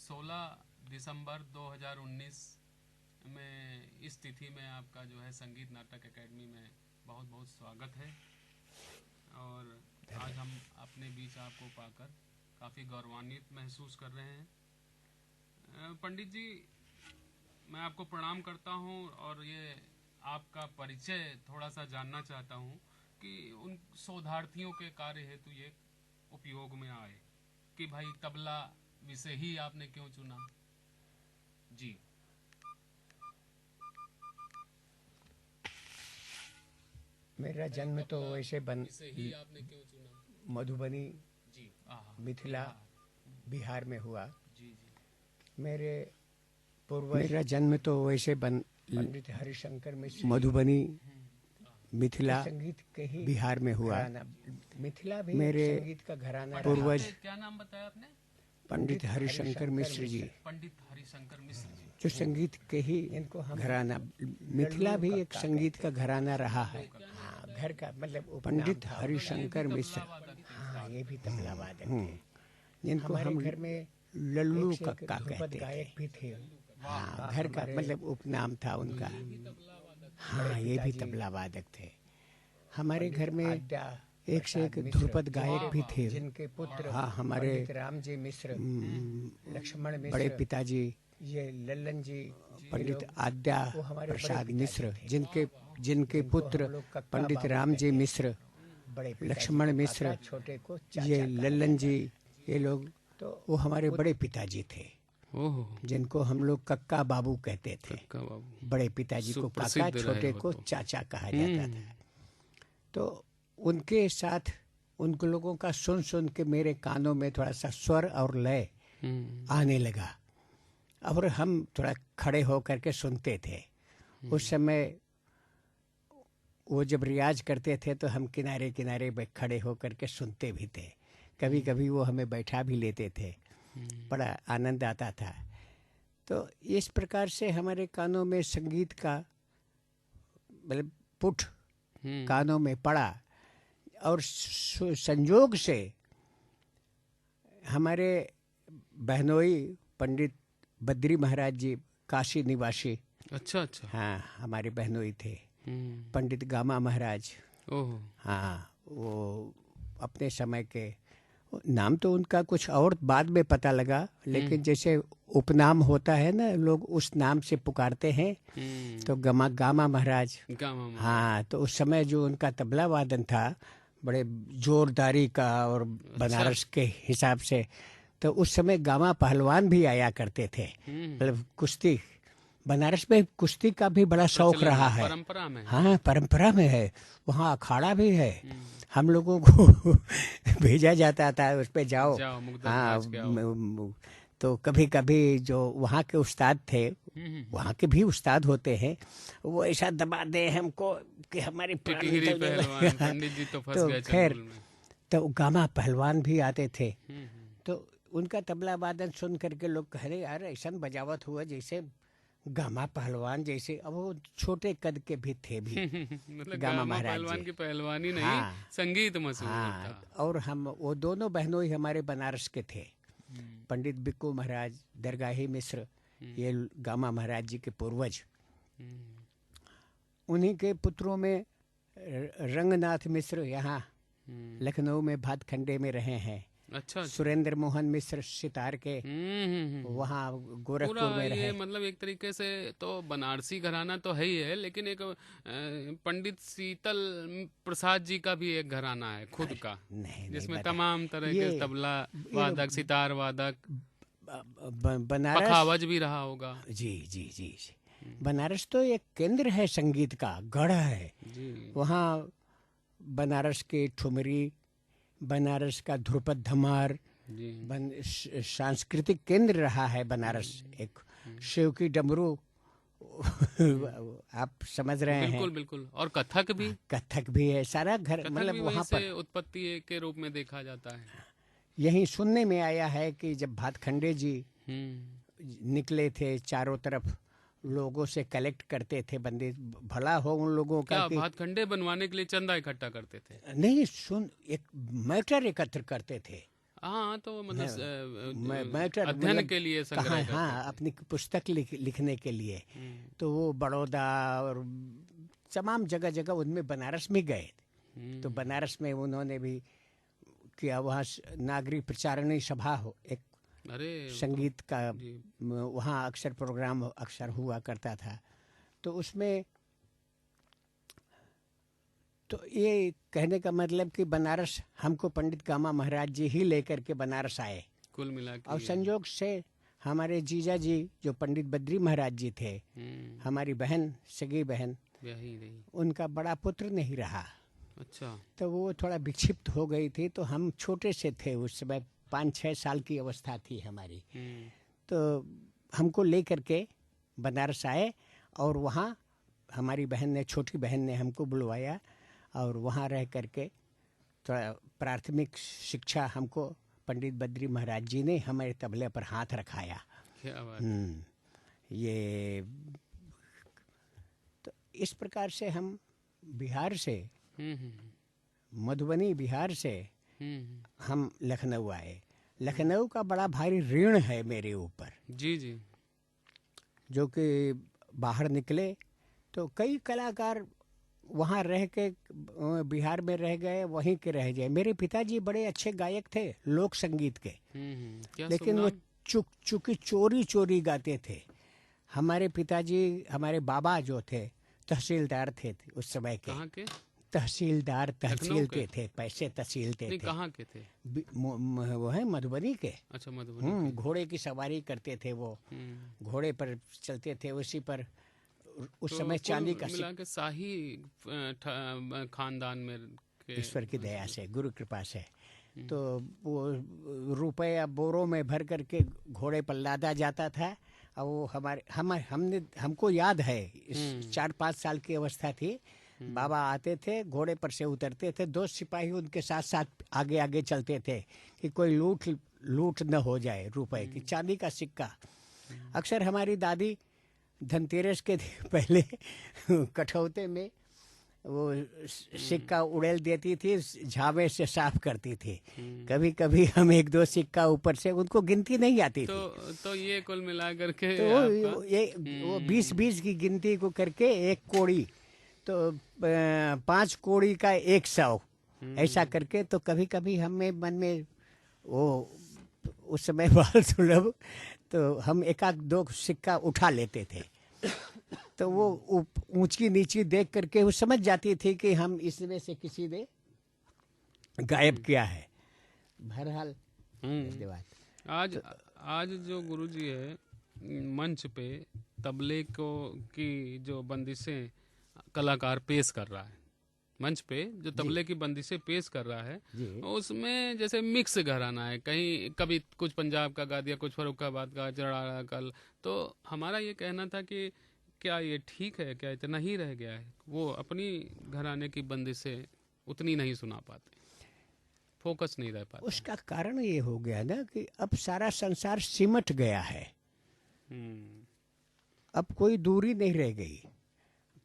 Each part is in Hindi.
16 दिसंबर 2019 में इस तिथि में आपका जो है संगीत नाटक एकेडमी में बहुत बहुत स्वागत है। और आज हम अपने बीच आपको पाकर काफ़ी गौरवान्वित महसूस कर रहे हैं। पंडित जी, मैं आपको प्रणाम करता हूं और ये आपका परिचय थोड़ा सा जानना चाहता हूं कि उन शोधार्थियों के कार्य हेतु ये उपयोग में आए कि भाई तबला विषय ही आपने क्यों चुना? जी। मेरा जन्म तो वैसे विषय ही आपने क्यों चुना? मधुबनी जी। मिथिला बिहार में हुआ। जी जी। मेरे मेरा जन्म तो वैसे पंडित हरिशंकर मिश्र मधुबनी मिथिला संगीत के ही बिहार में हुआ। मिथिला भी मेरे संगीत का घराना पूर्वज। क्या नाम बताया आपने? पंडित हरिशंकर मिश्र जी। पंडित हरिशंकर मिश्र जी जो संगीत के ही घराना, मिथिला भी एक संगीत का घराना रहा है। घर का मतलब पंडित हरिशंकर मिश्र। हाँ, ये भी तबला वादक थे, जिनको हम घर में लल्लू कक्का कहते गायक भी थे। हाँ, घर का मतलब उपनाम था उनका। हाँ, ये भी तबला वादक थे। हमारे घर में एक से एक ध्रुपद गायक भी थे, जिनके पुत्र हाँ हमारे राम जी मिश्र, लक्ष्मण मिश्र, बड़े पिताजी ये लल्लन जी, पंडित आद्या प्रसाद मिश्र, जिनके पुत्र पंडित राम जी मिश्र, लक्ष्मण मिश्र, छोटे को ये लल्लन जी, ये लोग तो वो हमारे बड़े पिताजी थे, जिनको हम लोग कक्का बाबू कहते थे। बड़े पिताजी को काका, छोटे को चाचा कहा जाता था। तो उनके साथ उन लोगों का सुन सुन के मेरे कानों में थोड़ा सा स्वर और लय आने लगा, और हम थोड़ा खड़े हो करके सुनते थे। उस समय वो जब रियाज करते थे तो हम किनारे किनारे खड़े हो करके सुनते भी थे। कभी कभी वो हमें बैठा भी लेते थे, बड़ा आनंद आता था। तो इस प्रकार से हमारे कानों में संगीत का मतलब पुट कानों में पड़ा, और संयोग से हमारे बहनोई पंडित बद्री महाराज जी, काशी निवासी। अच्छा। हाँ, हमारे बहनोई थे। पंडित गामा महाराज। हाँ, वो अपने समय के, नाम तो उनका कुछ और बाद में पता लगा, लेकिन जैसे उपनाम होता है ना, लोग उस नाम से पुकारते हैं। तो गामा महाराज। हाँ, तो उस समय जो उनका तबला वादन था बड़े जोरदारी का और बनारस के हिसाब से, तो उस समय गामा पहलवान भी आया करते थे। मतलब कुश्ती, बनारस में कुश्ती का भी बड़ा शौक रहा है, परंपरा में। हाँ, परंपरा में है, वहाँ अखाड़ा भी है। हम लोगों को भेजा जाता था उस पे जाओ। हाँ, तो कभी कभी जो वहाँ के उस्ताद थे, वहाँ के भी उस्ताद होते हैं, वो ऐसा दबा दे हमको कि हमारी प्राण निकल जाए। तो खैर, तो गामा पहलवान भी आते थे, तो उनका तबला वादन सुन करके लोग कह रहे यार ऐसा बजावत हुआ जैसे गामा पहलवान जैसे। अब वो छोटे कद के भी थे भी मतलब गामा पहलवान की पहलवानी नहीं। हाँ, संगीत मशहूर था। और हम वो दोनों बहनों ही हमारे बनारस के थे। पंडित बिक्कू महाराज, दरगाही मिश्र, ये गामा महाराज जी के पूर्वज। उन्हीं के पुत्रों में रंगनाथ मिश्र यहाँ लखनऊ में भातखंडे में रहे हैं। अच्छा। सुरेंद्र मोहन मिश्र सितार के वहाँ गोरखपुर में रहे। मतलब एक तरीके से तो बनारसी घराना तो है ही है, लेकिन एक पंडित शीतल प्रसाद जी का भी एक घराना है खुद का, जिसमें तमाम तरह के तबला वादक, सितार वादक, बनारस पखावज भी रहा होगा। जी जी जी, बनारस तो एक केंद्र है संगीत का, गढ़ है। वहाँ बनारस के ठुमरी, बनारस का ध्रुपद धमार, सांस्कृतिक केंद्र रहा है बनारस। एक शिव की डमरू आप समझ रहे हैं। बिल्कुल बिल्कुल। और कथक भी है। सारा घर मतलब वहाँ पर उत्पत्ति के रूप में देखा जाता है। यही सुनने में आया है कि जब भातखंडे जी निकले थे, चारों तरफ लोगों से कलेक्ट करते थे बंदे, भला हो उन लोगों का। क्या भातखंडे बनवाने के लिए चंदा इकट्ठा करते थे? नहीं, एक मैटर एकत्र करते थे। हाँ, तो मतलब मैटर अध्ययन मतलब के लिए कहाँ, संग्रह करते हाँ, अपनी पुस्तक लिखने के लिए। तो वो बड़ौदा और तमाम जगह जगह उनमें बनारस में गए। तो बनारस में उन्होंने भी किया, वहाँ नागरिक प्रचारणी सभा हो, एक अरे संगीत का वहाँ अक्सर प्रोग्राम अक्सर हुआ करता था। तो उसमें तो ये कहने का मतलब कि बनारस हमको पंडित कामा महाराज जी ही लेकर के बनारस आए। कुल मिला के और संयोग से हमारे जीजा जी जो पंडित बद्री महाराज जी थे, हमारी बहन, सगी बहन, उनका बड़ा पुत्र नहीं रहा। अच्छा। तो वो थोड़ा विक्षिप्त हो गई थी। तो हम छोटे से थे उस समय, 5-6 साल की अवस्था थी हमारी। तो हमको ले करके बनारस आए और वहाँ हमारी बहन ने, छोटी बहन ने हमको बुलवाया और वहाँ रह करके थोड़ा प्राथमिक शिक्षा हमको पंडित बद्री महाराज जी ने हमारे तबले पर हाथ रखाया। क्या बात। ये तो इस प्रकार से हम बिहार से, मधुबनी बिहार से हम लखनऊ आए। लखनऊ का बड़ा भारी ऋण है मेरे ऊपर। जी जी। जो कि बाहर निकले तो कई कलाकार वहाँ रह के बिहार में रह गए, वहीं के रह गए। मेरे पिताजी बड़े अच्छे गायक थे लोक संगीत के, लेकिन वो चूंकि चोरी चोरी गाते थे। हमारे पिताजी, हमारे बाबा जो थे तहसीलदार थे उस समय के। कहाँ के? तहसीलदार, तहसील के थे, पैसे तहसीलते थे। कहाँ के थे? वो है मधुबनी के। अच्छा, मधुबनी। घोड़े की सवारी करते थे वो, घोड़े पर चलते थे। उसी पर उस समय चांदी का मिला के शाही खानदान में ईश्वर की दया से, गुरु कृपा से। तो वो रुपये बोरों में भर करके घोड़े पर लादा जाता था। और वो हमको याद है, 4-5 साल की अवस्था थी। बाबा आते थे, घोड़े पर से उतरते थे, 2 सिपाही उनके साथ साथ आगे आगे चलते थे कि कोई लूट न हो जाए रुपए की। चांदी का सिक्का अक्सर हमारी दादी धनतेरस के पहले कठौते में वो सिक्का उड़ेल देती थी, झावे से साफ करती थी। कभी कभी हम 1-2 सिक्का ऊपर से, उनको गिनती नहीं आती थी। तो ये कुल मिला करके तो ये वो 20-20 की गिनती को करके 1 कोड़ी, तो 5 कोड़ी का 100, ऐसा करके। तो कभी कभी हमें मन में वो उस समय बाल सुलभ, तो हम 1-2 सिक्का उठा लेते थे। तो वो ऊंची नीची देख करके वो समझ जाती थी कि हम इसमें से किसी ने गायब किया है। बहरहाल आज जो गुरुजी है मंच पे तबले की जो बंदिशें कलाकार पेश कर रहा है, मंच पे जो तबले की बंदिशें पेश कर रहा है, उसमें जैसे मिक्स घराना है। कहीं कभी कुछ पंजाब का गा दिया, कुछ फर्रुखाबाद का, चढ़ा कल। तो हमारा ये कहना था कि क्या ये ठीक है, क्या इतना ही रह गया है? वो अपनी घराने की बंदिशें उतनी नहीं सुना पाते, फोकस नहीं रह पाता। उसका कारण ये हो गया ना कि अब सारा संसार सिमट गया है। अब कोई दूरी नहीं रह गई।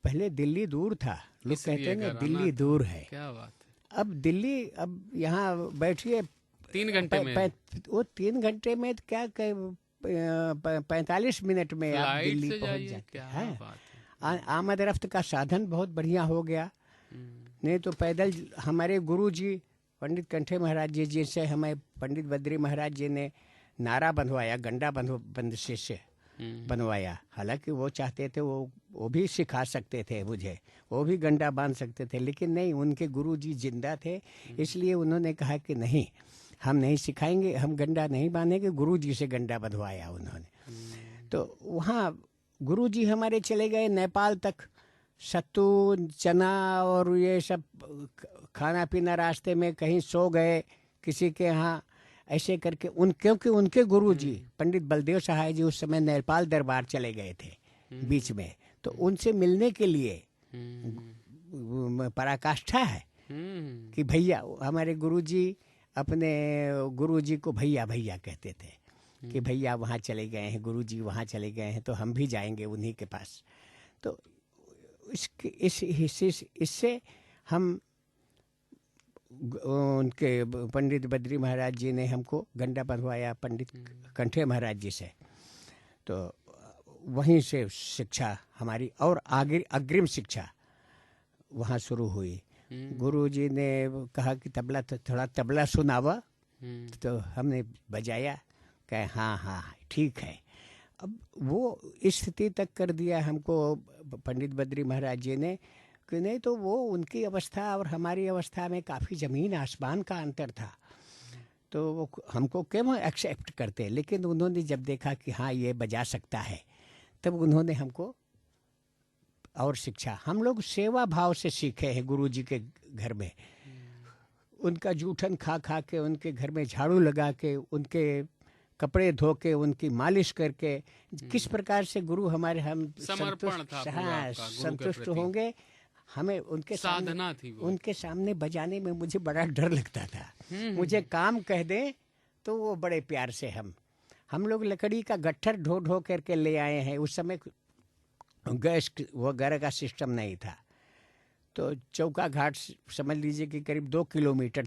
पहले दिल्ली दूर था, लोग कहते हैं ना दिल्ली दूर है। क्या बात है। अब दिल्ली, अब यहाँ बैठिए 3 घंटे में, वो 3 घंटे में क्या 45 मिनट में आप दिल्ली पहुंच जाते हैं। आमद रफ्त का साधन बहुत बढ़िया हो गया। नहीं तो पैदल हमारे गुरु जी पंडित कंठे महाराज जी, जिनसे हमें पंडित बद्री महाराज जी ने नारा बंधवाया, गंडा बंदिशे से बनवाया। हालांकि वो चाहते थे वो भी सिखा सकते थे मुझे, वो भी गंडा बांध सकते थे, लेकिन नहीं, उनके गुरु जी जिंदा थे। इसलिए उन्होंने कहा कि नहीं, हम नहीं सिखाएंगे, हम गंडा नहीं बांधेंगे। गुरु जी से गंडा बंधवाया उन्होंने। तो वहाँ गुरु जी हमारे चले गए नेपाल तक। सत्तू, चना और ये सब खाना पीना रास्ते में, कहीं सो गए किसी के यहाँ, ऐसे करके क्योंकि उनके गुरुजी पंडित बलदेव सहाय जी उस समय नेपाल दरबार चले गए थे बीच में। तो उनसे मिलने के लिए पराकाष्ठा है कि भैया, हमारे गुरुजी अपने गुरुजी को भैया भैया कहते थे कि भैया वहाँ चले गए हैं, गुरुजी वहाँ चले गए हैं, तो हम भी जाएंगे उन्हीं के पास। तो इससे हम उनके पंडित बद्री महाराज जी ने हमको गंडा बंधवाया पंडित कंठे महाराज जी से। तो वहीं से शिक्षा हमारी और आगे अग्रिम शिक्षा वहाँ शुरू हुई। गुरु जी ने कहा कि तबला तो थोड़ा तबला सुनावा, तो हमने बजाया, कहे हाँ हाँ ठीक है। अब वो स्थिति तक कर दिया हमको पंडित बद्री महाराज जी ने कि नहीं तो वो उनकी अवस्था और हमारी अवस्था में काफ़ी ज़मीन आसमान का अंतर था। तो वो हमको क्यों एक्सेप्ट करते, लेकिन उन्होंने जब देखा कि हाँ ये बजा सकता है, तब उन्होंने हमको और शिक्षा, हम लोग सेवा भाव से सीखे हैं गुरु जी के घर में। उनका जूठन खा खा के, उनके घर में झाड़ू लगा के, उनके कपड़े धो के, उनकी मालिश करके, किस प्रकार से गुरु हमारे हम समर्पण था पूरा हाँ आपका गुरु के संतुष्ट प्रति। होंगे। हमें उनके साधना थी वो। उनके सामने बजाने में मुझे बड़ा डर लगता था। मुझे काम कह दें तो वो बड़े प्यार से हम लोग लकड़ी का गट्ठर ढो ढो करके ले आए हैं। उस समय गैस वगैरह का सिस्टम नहीं था। तो चौका घाट समझ लीजिए कि करीब 2 किलोमीटर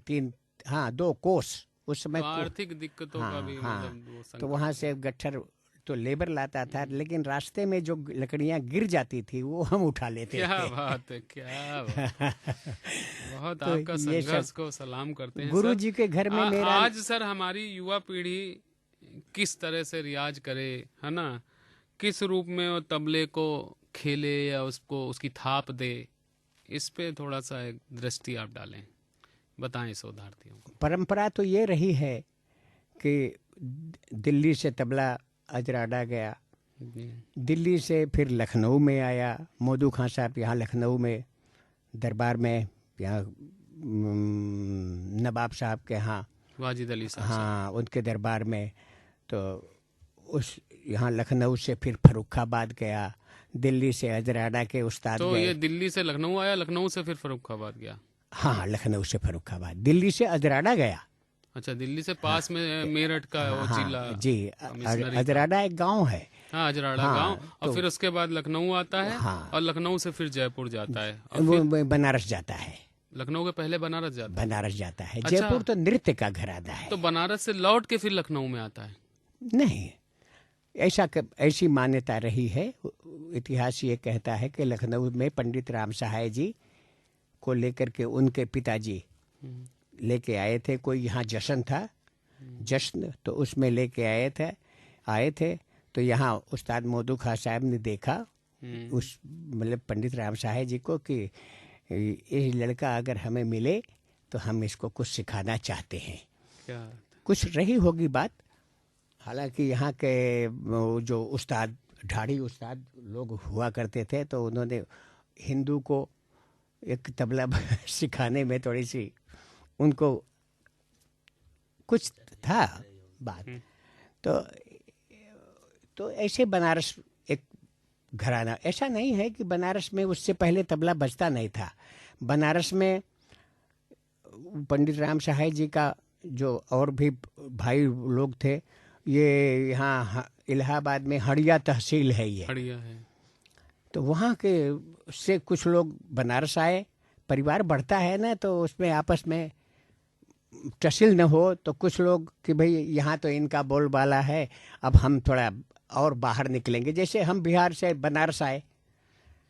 2 कोस उस समय। तो आर्थिक दिक्कतों का भी मतलब वो तो वहाँ से गट्ठर तो लेबर लाता था, लेकिन रास्ते में जो लकड़ियाँ गिर जाती थी वो हम उठा लेते थे। क्या बात है, क्या बात। बहुत तो आपका संघर्ष को सलाम करते हैं गुरु सर। जी के घर में मेरा आज सर हमारी युवा पीढ़ी किस तरह से रियाज करे, है ना, किस रूप में वो तबले को खेले या उसको उसकी थाप दे, इस पे थोड़ा सा एक दृष्टि आप डालें, बताएं शोधार्थियों को। परंपरा तो ये रही है कि दिल्ली से तबला अजराड़ा गया, दिल्ली से फिर लखनऊ में आया। मोदू खां साहब यहाँ लखनऊ में दरबार में, यहाँ नवाब साहब के यहाँ, वाजिद अली साहब, हाँ उनके दरबार में। तो उस यहाँ लखनऊ से फिर फर्रुखाबाद गया, दिल्ली से अजराड़ा के उस्ताद तो गए। ये दिल्ली से लखनऊ आया, लखनऊ से फिर फर्रुखाबाद गया। हाँ लखनऊ से फर्रुखाबाद, दिल्ली से अजराड़ा गया। अच्छा, दिल्ली से पास में मेरठ का वो जिला। जी, अजराड़ा एक गांव है। हाँ, अजराड़ा गांव। और तो फिर उसके बाद लखनऊ आता है। हाँ, और लखनऊ से फिर जयपुर जाता है, और वो फिर बनारस जाता है। लखनऊ के पहले बनारस जाता है। बनारस जाता है। अच्छा। जयपुर तो नृत्य का घराना है। तो बनारस से लौट के फिर लखनऊ में आता है? नहीं, ऐसी मान्यता रही है। इतिहास ये कहता है कि लखनऊ में पंडित राम सहाय जी को लेकर के उनके पिताजी लेके आए थे। कोई यहाँ जश्न था, जश्न, तो उसमें लेके आए थे। तो यहाँ उस्ताद मोदू खां साहब ने देखा उस मतलब पंडित राम सहाय जी को कि ये लड़का अगर हमें मिले तो हम इसको कुछ सिखाना चाहते हैं। क्या कुछ रही होगी बात। हालांकि यहाँ के जो उस्ताद, ढाड़ी उस्ताद लोग हुआ करते थे, तो उन्होंने हिंदू को एक तबला सिखाने में थोड़ी सी उनको कुछ था बात। तो ऐसे बनारस एक घराना, ऐसा नहीं है कि बनारस में उससे पहले तबला बजता नहीं था। बनारस में पंडित राम सहाय जी का जो और भी भाई लोग थे, ये यहाँ इलाहाबाद में हड़िया तहसील है, ये हड़िया है। तो वहाँ के से कुछ लोग बनारस आए। परिवार बढ़ता है ना, तो उसमें आपस में तहसील न हो तो कुछ लोग कि भाई यहाँ तो इनका बोलबाला है, अब हम थोड़ा और बाहर निकलेंगे। जैसे हम बिहार से बनारस आए,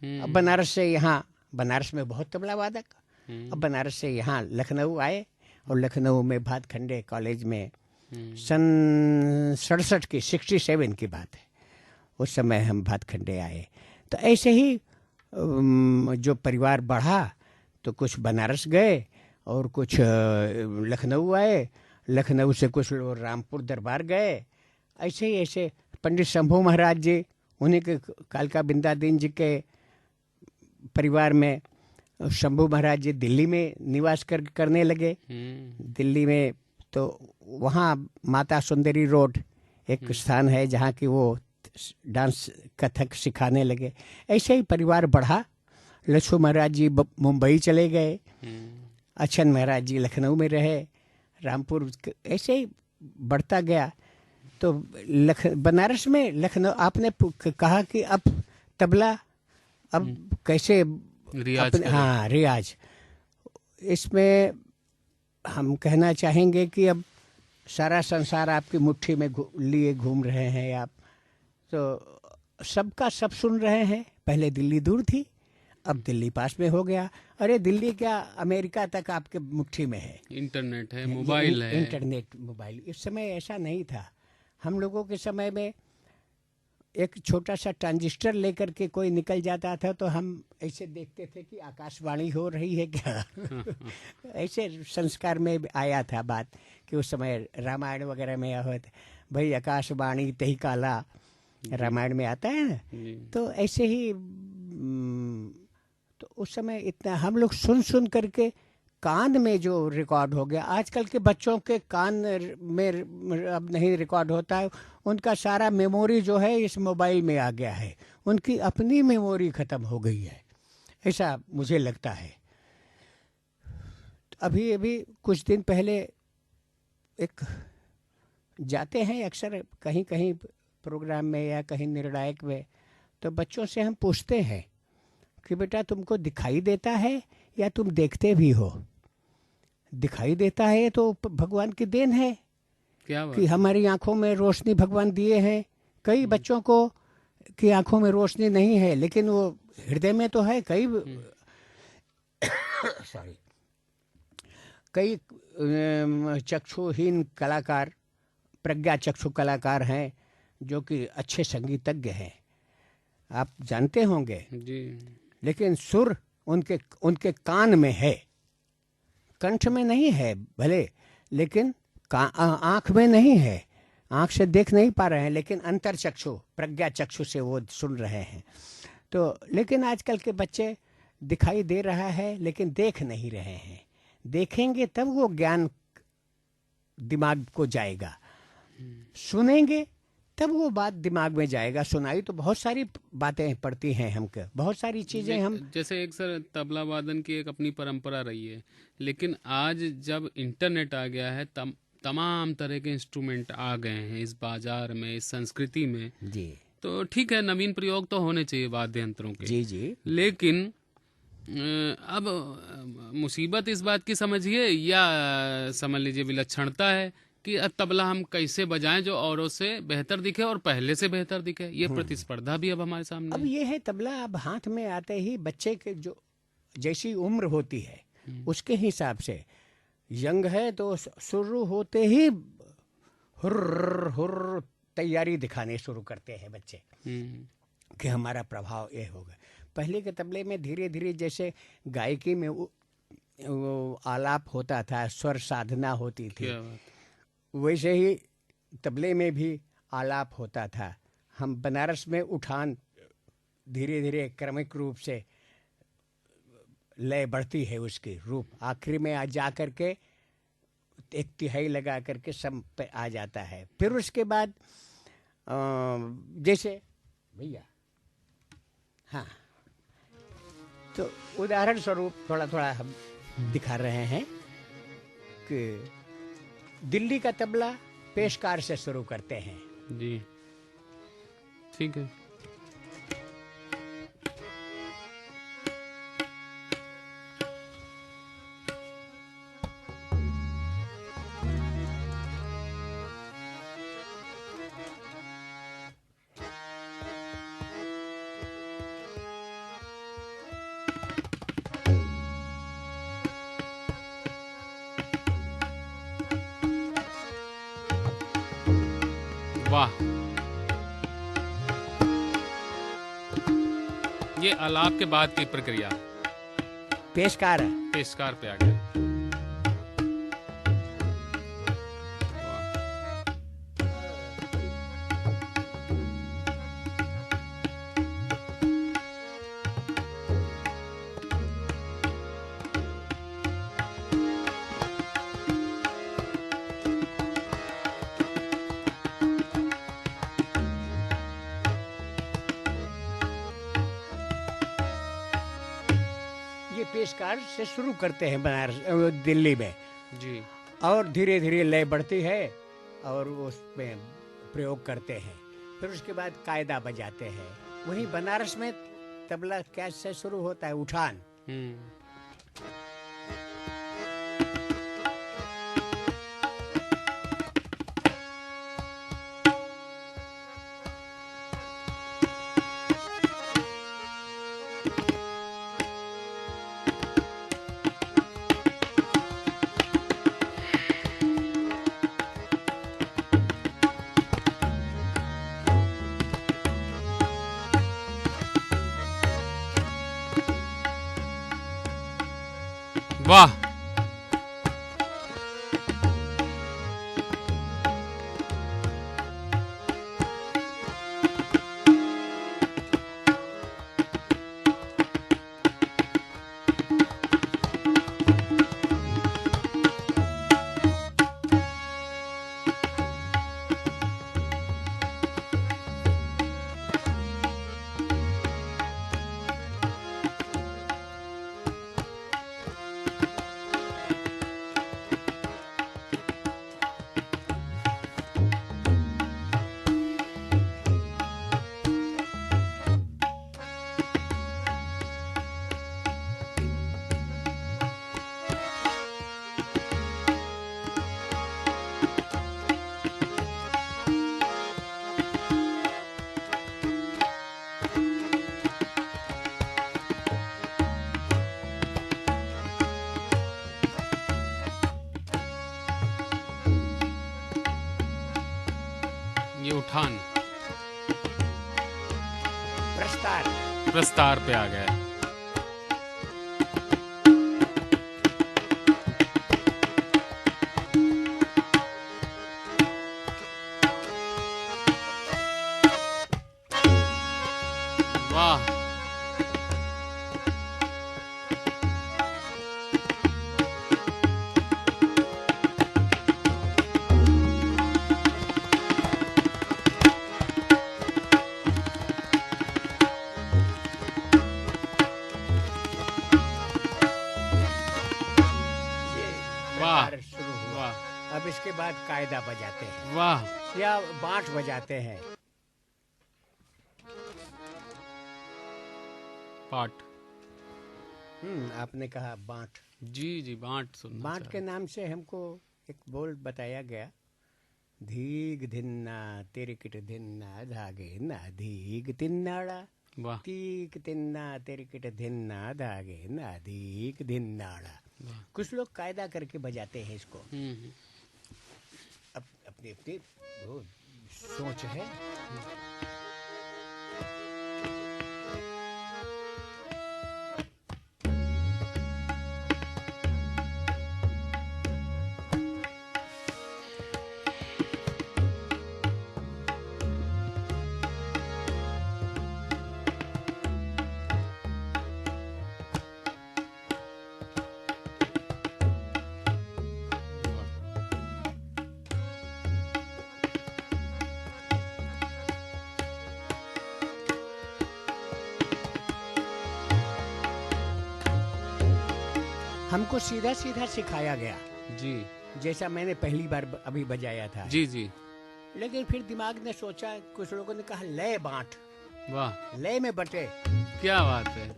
अब बनारस से यहाँ, बनारस में बहुत तबला वादक, अब बनारस से यहाँ लखनऊ आए, और लखनऊ में भातखंडे कॉलेज में सन 67 की 67 की बात है, उस समय हम भातखंडे आए। तो ऐसे ही जो परिवार बढ़ा तो कुछ बनारस गए और कुछ लखनऊ आए, लखनऊ से कुछ लोग रामपुर दरबार गए। ऐसे ही ऐसे पंडित शंभू महाराज जी, उन्हीं के कालका बिंदादीन जी के परिवार में शंभू महाराज जी दिल्ली में निवास करने लगे। दिल्ली में तो वहाँ माता सुंदरी रोड एक स्थान है जहाँ की वो डांस कथक सिखाने लगे। ऐसे ही परिवार बढ़ा। लक्ष्मू महाराज जी मुंबई चले गए, अच्छन महाराज जी लखनऊ में रहे, रामपुर, ऐसे ही बढ़ता गया। तो बनारस में लखनऊ, आपने कहा कि अब तबला अब कैसे रियाज हाँ रियाज, इसमें हम कहना चाहेंगे कि अब सारा संसार आपकी मुट्ठी में लिए घूम रहे हैं आप, तो सबका सब सुन रहे हैं। पहले दिल्ली दूर थी, अब दिल्ली पास में हो गया। अरे दिल्ली क्या, अमेरिका तक आपके मुट्ठी में है। इंटरनेट है, मोबाइल है। Internet, mobile. इस समय ऐसा नहीं था। हम लोगों के समय में एक छोटा सा ट्रांजिस्टर लेकर के कोई निकल जाता था तो हम ऐसे देखते थे कि आकाशवाणी हो रही है क्या। ऐसे संस्कार में आया था बात कि उस समय रामायण वगैरह में यह होता भाई, आकाशवाणी तही काला, रामायण में आता है ना। तो ऐसे ही तो उस समय इतना हम लोग सुन सुन करके कान में जो रिकॉर्ड हो गया। आजकल के बच्चों के कान में अब नहीं रिकॉर्ड होता है, उनका सारा मेमोरी जो है इस मोबाइल में आ गया है, उनकी अपनी मेमोरी ख़त्म हो गई है, ऐसा मुझे लगता है। अभी अभी कुछ दिन पहले एक जाते हैं अक्सर कहीं कहीं प्रोग्राम में या कहीं निर्णायक में, तो बच्चों से हम पूछते हैं कि बेटा तुमको दिखाई देता है या तुम देखते भी हो। दिखाई देता है तो भगवान की देन है, क्या कि हमारी आंखों में रोशनी भगवान दिए हैं। कई बच्चों को की आंखों में रोशनी नहीं है, लेकिन वो हृदय में तो है। कई सॉरी कई चक्षुहीन कलाकार, प्रज्ञा चक्षु कलाकार हैं जो कि अच्छे संगीतज्ञ हैं, आप जानते होंगे जी। लेकिन सुर उनके कान में है, कंठ में नहीं है भले, लेकिन आंख में नहीं है। आंख से देख नहीं पा रहे हैं, लेकिन अंतर चक्षु, प्रज्ञा चक्षु से वो सुन रहे हैं। तो लेकिन आजकल के बच्चे दिखाई दे रहा है लेकिन देख नहीं रहे हैं। देखेंगे तब वो ज्ञान दिमाग को जाएगा, सुनेंगे तब वो बात दिमाग में जाएगा। सुनाई तो बहुत सारी बातें पड़ती हैं हमको, बहुत सारी चीजें हम, जैसे एक सर तबला वादन की एक अपनी परंपरा रही है, लेकिन आज जब इंटरनेट आ गया है तमाम तरह के इंस्ट्रूमेंट आ गए हैं इस बाजार में, इस संस्कृति में जी। तो ठीक है, नवीन प्रयोग तो होने चाहिए वाद्य यंत्रों के जी जी, लेकिन अब मुसीबत इस बात की समझिए या समझ लीजिए विलक्षणता है कि अब तबला हम कैसे बजाएं जो औरों से बेहतर दिखे और पहले से बेहतर दिखे। ये प्रतिस्पर्धा भी अब हमारे सामने अब ये है। तबला अब हाथ में आते ही बच्चे के जो जैसी उम्र होती है उसके हिसाब से, यंग है तो शुरू होते ही हुर्र हुर्र तैयारी दिखाने शुरू करते हैं बच्चे कि हमारा प्रभाव ये होगा। पहले के तबले में धीरे धीरे जैसे गायकी में वो आलाप होता था, स्वर साधना होती थी, वैसे ही तबले में भी आलाप होता था। हम बनारस में उठान धीरे धीरे क्रमिक रूप से लय बढ़ती है उसकी रूप, आखिरी में आ जा करके एक तिहाई लगा करके सम पे आ जाता है। फिर उसके बाद जैसे भैया, हाँ, तो उदाहरण स्वरूप थोड़ा थोड़ा हम दिखा रहे हैं कि दिल्ली का तबला पेशकार से शुरू करते हैं जी, ठीक है। वाह, ये आलाप के बाद की प्रक्रिया पेशकार पे आ गया। पेशकार से शुरू करते हैं बनारस दिल्ली में जी, और धीरे धीरे लय बढ़ती है और उसमें प्रयोग करते हैं। फिर उसके बाद कायदा बजाते हैं। वहीं बनारस में तबला कैसे शुरू होता है, उठान। वाह। ये उठान प्रस्तार पे आ गया। वाह। शुरू हुआ। अब इसके बाद कायदा बजाते हैं। वाह। या बांट बजाते हैं। पाठ। आपने कहा बांट। जी जी, बांट सुनना। बांट के नाम से हमको एक बोल बताया गया। धीग धिन्ना तिरिकिट धिन्ना धागे ना धीग तिन्नाड़ा। वाह। तीक तिन्ना तिरिकिट धिन्ना धागे ना धीग धिन्नाड़ा। कुछ लोग कायदा करके बजाते हैं इसको। अपनी अपनी वो सोच है। हमको सीधा सीधा सिखाया गया जी, जैसा मैंने पहली बार अभी बजाया था। जी जी। लेकिन फिर दिमाग ने सोचा, कुछ लोगों ने कहा लय बांट। वाह। लय में बटे। क्या बात है।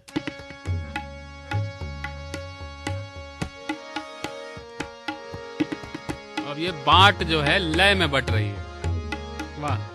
अब ये बांट जो है लय में बट रही है। वाह।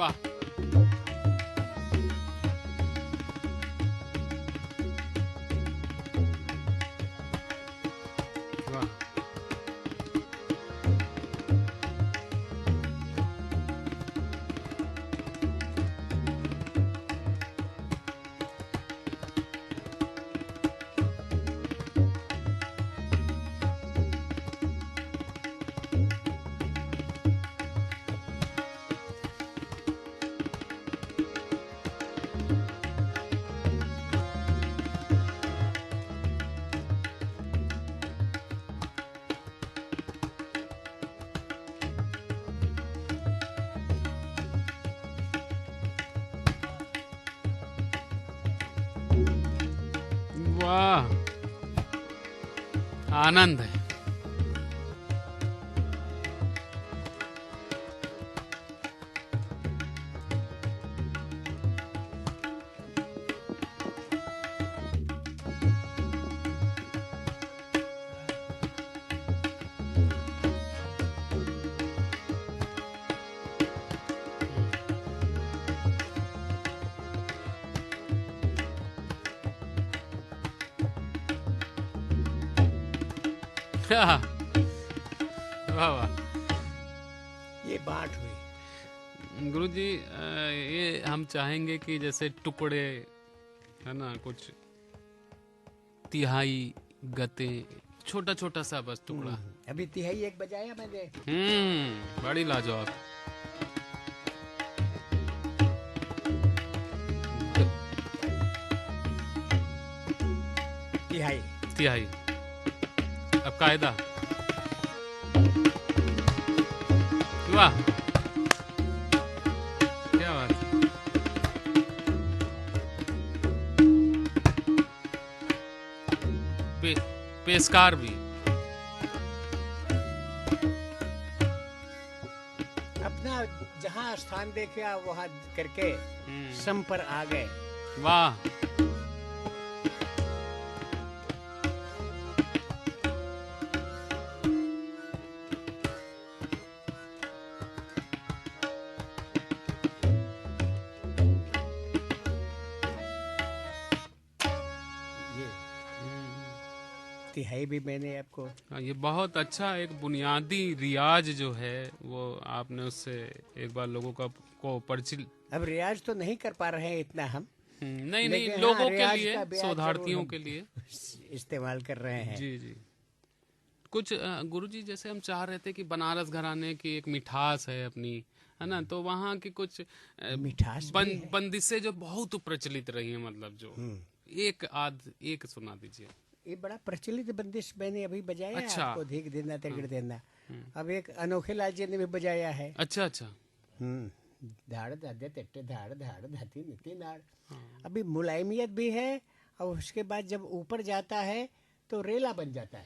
वाह, वाह, वाह, आनंद है। वाह वाह, ये बात हुई। गुरुजी, ये हम चाहेंगे कि जैसे टुकड़े है ना, कुछ तिहाई गते, छोटा छोटा सा बस टुकड़ा। अभी तिहाई एक बजाया मैंने। बड़ी लाजवाब। तिहाई तिहाई, अब कायदा। वाह, क्या बात है। पेशकार भी। अपना जहाँ स्थान देखे वहाँ करके सम पर आ गए। वाह, तिहाई भी मैंने आपको। ये बहुत अच्छा एक बुनियादी रियाज जो है वो आपने उससे एक बार लोगों को परिचित। अब रियाज तो नहीं कर पा रहे हैं इतना हम, नहीं लेकिन लोगों हाँ, के लिए, शोधार्थियों के लिए इस्तेमाल कर रहे हैं। जी जी। कुछ गुरुजी, जैसे हम चाह रहे थे कि बनारस घराने की एक मिठास है अपनी, है ना, तो वहाँ की कुछ मिठास बंदिशें जो बहुत प्रचलित रही हैं, मतलब जो एक सुना दीजिए। ये बड़ा प्रचलित बंदिश मैंने अभी बजाया। अच्छा। आपको धीक देना तगड़ देना। अब एक अनोखे लाल जी ने भी बजाया है। अच्छा अच्छा। धाड़ धादे तेटे धाड़ धाड़ धाती नीति नाड़। अभी मुलायमियत भी है, और उसके बाद जब ऊपर जाता है तो रेला बन जाता है।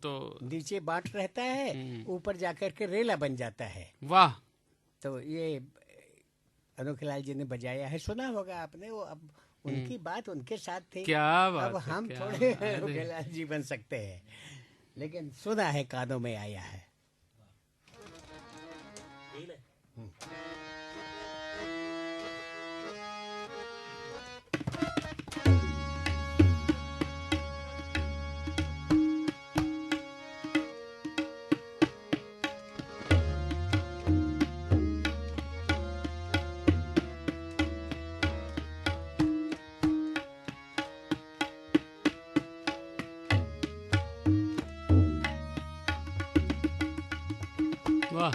तो नीचे बाट रहता है, ऊपर जाकर के रेला बन जाता है। वाह। तो ये अनोखे लाल जी ने बजाया है, सुना होगा आपने। वो अब उनकी बात उनके साथ थी। क्या बात अब है, हम क्या थोड़े अनोखे लाल जी बन सकते हैं, लेकिन सुना है, कानों में आया है। वाह।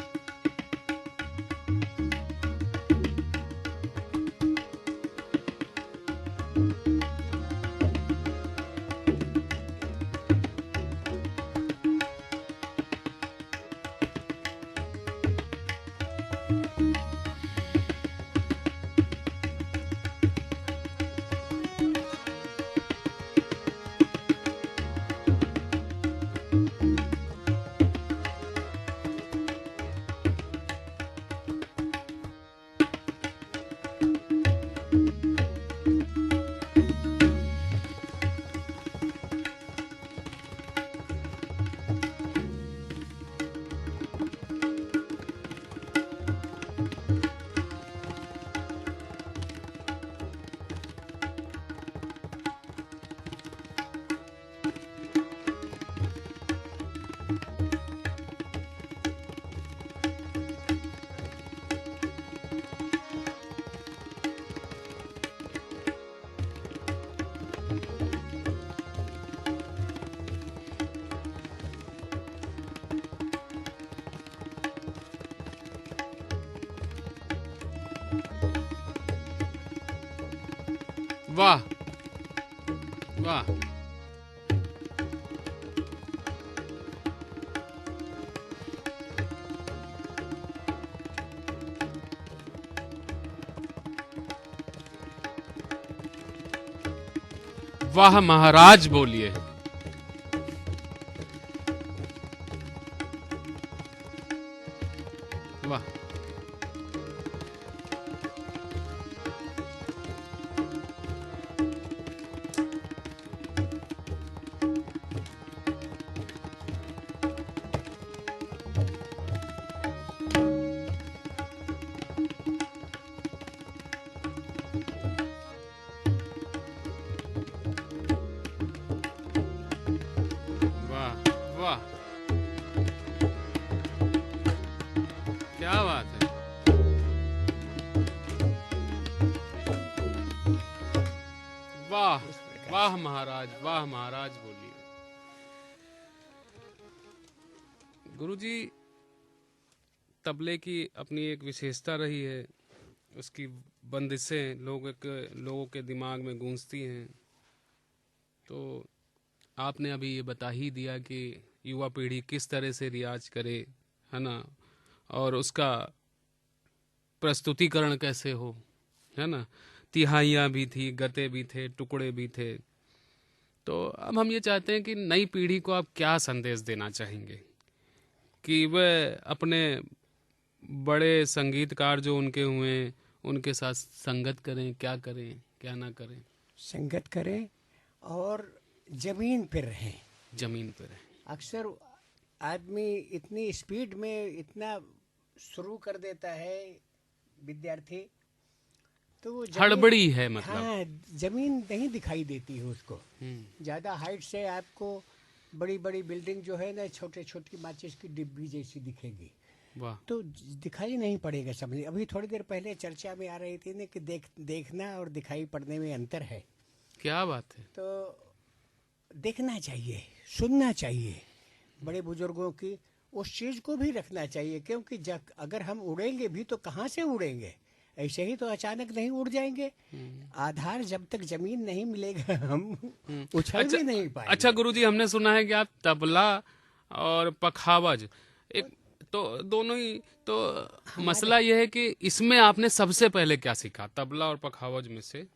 वाह वाह। वाह महाराज बोलिए। वाह वाह वाह, क्या बात है। वाह वाह महाराज, वाह महाराज बोलिए। गुरुजी, तबले की अपनी एक विशेषता रही है, उसकी बंदिशें लोगों के दिमाग में गूंजती हैं। तो आपने अभी ये बता ही दिया कि युवा पीढ़ी किस तरह से रियाज करे, है ना, और उसका प्रस्तुतिकरण कैसे हो, है ना। तिहाइयाँ भी थी, गते भी थे, टुकड़े भी थे। तो अब हम ये चाहते हैं कि नई पीढ़ी को आप क्या संदेश देना चाहेंगे कि वह अपने बड़े संगीतकार जो उनके हुए उनके साथ संगत करें, क्या करें क्या ना करें। संगत करें और जमीन पर रहें। जमीन पर है। अक्सर आदमी इतनी स्पीड में इतना शुरू कर देता है विद्यार्थी, तो वो हड़बड़ी है मतलब। हाँ, जमीन नहीं दिखाई देती है उसको। ज़्यादा हाइट से आपको बड़ी बड़ी बिल्डिंग जो है ना, छोटे छोटी माचिस की डिब्बी जैसी दिखेगी। वाह। तो दिखाई नहीं पड़ेगा। समझ, अभी थोड़ी देर पहले चर्चा में आ रही थी ना कि देखना और दिखाई पड़ने में अंतर है। क्या बात है। तो देखना चाहिए, सुनना चाहिए, बड़े बुजुर्गों की उस चीज़ को भी रखना चाहिए, क्योंकि अगर हम उड़ेंगे भी तो कहाँ से उड़ेंगे, ऐसे ही तो अचानक नहीं उड़ जाएंगे। आधार जब तक जमीन नहीं मिलेगा हम उछल भी नहीं पाएंगे। अच्छा गुरुजी, हमने सुना है कि आप तबला और पखावज एक तो दोनों ही, तो मसला यह है कि इसमें आपने सबसे पहले क्या सीखा, तबला और पखावज में से?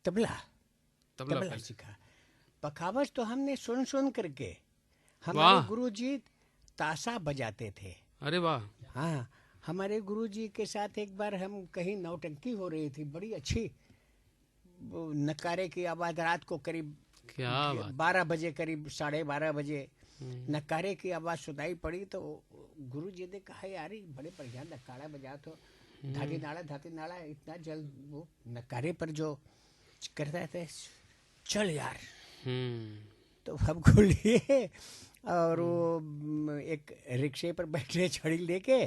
तबला सीखा। पखावज तो हमने सुन करके, हमारे गुरुजी ताशा बजाते थे। अरे वाह। हाँ, हमारे गुरुजी के साथ एक बार हम कहीं नौटंकी हो रही थी, बड़ी अच्छी नकारे की आवाज, रात को करीब 12 बजे, करीब 12:30 बजे नकारे की आवाज सुनाई पड़ी। तो गुरुजी ने कहा, यार बड़े बढ़िया नकारा बजा, तो धाती नाड़ा इतना जल्द वो नकारे पर जो करता था, चल यार। तो हमको लिए और वो एक रिक्शे पर बैठे, छड़ी लेके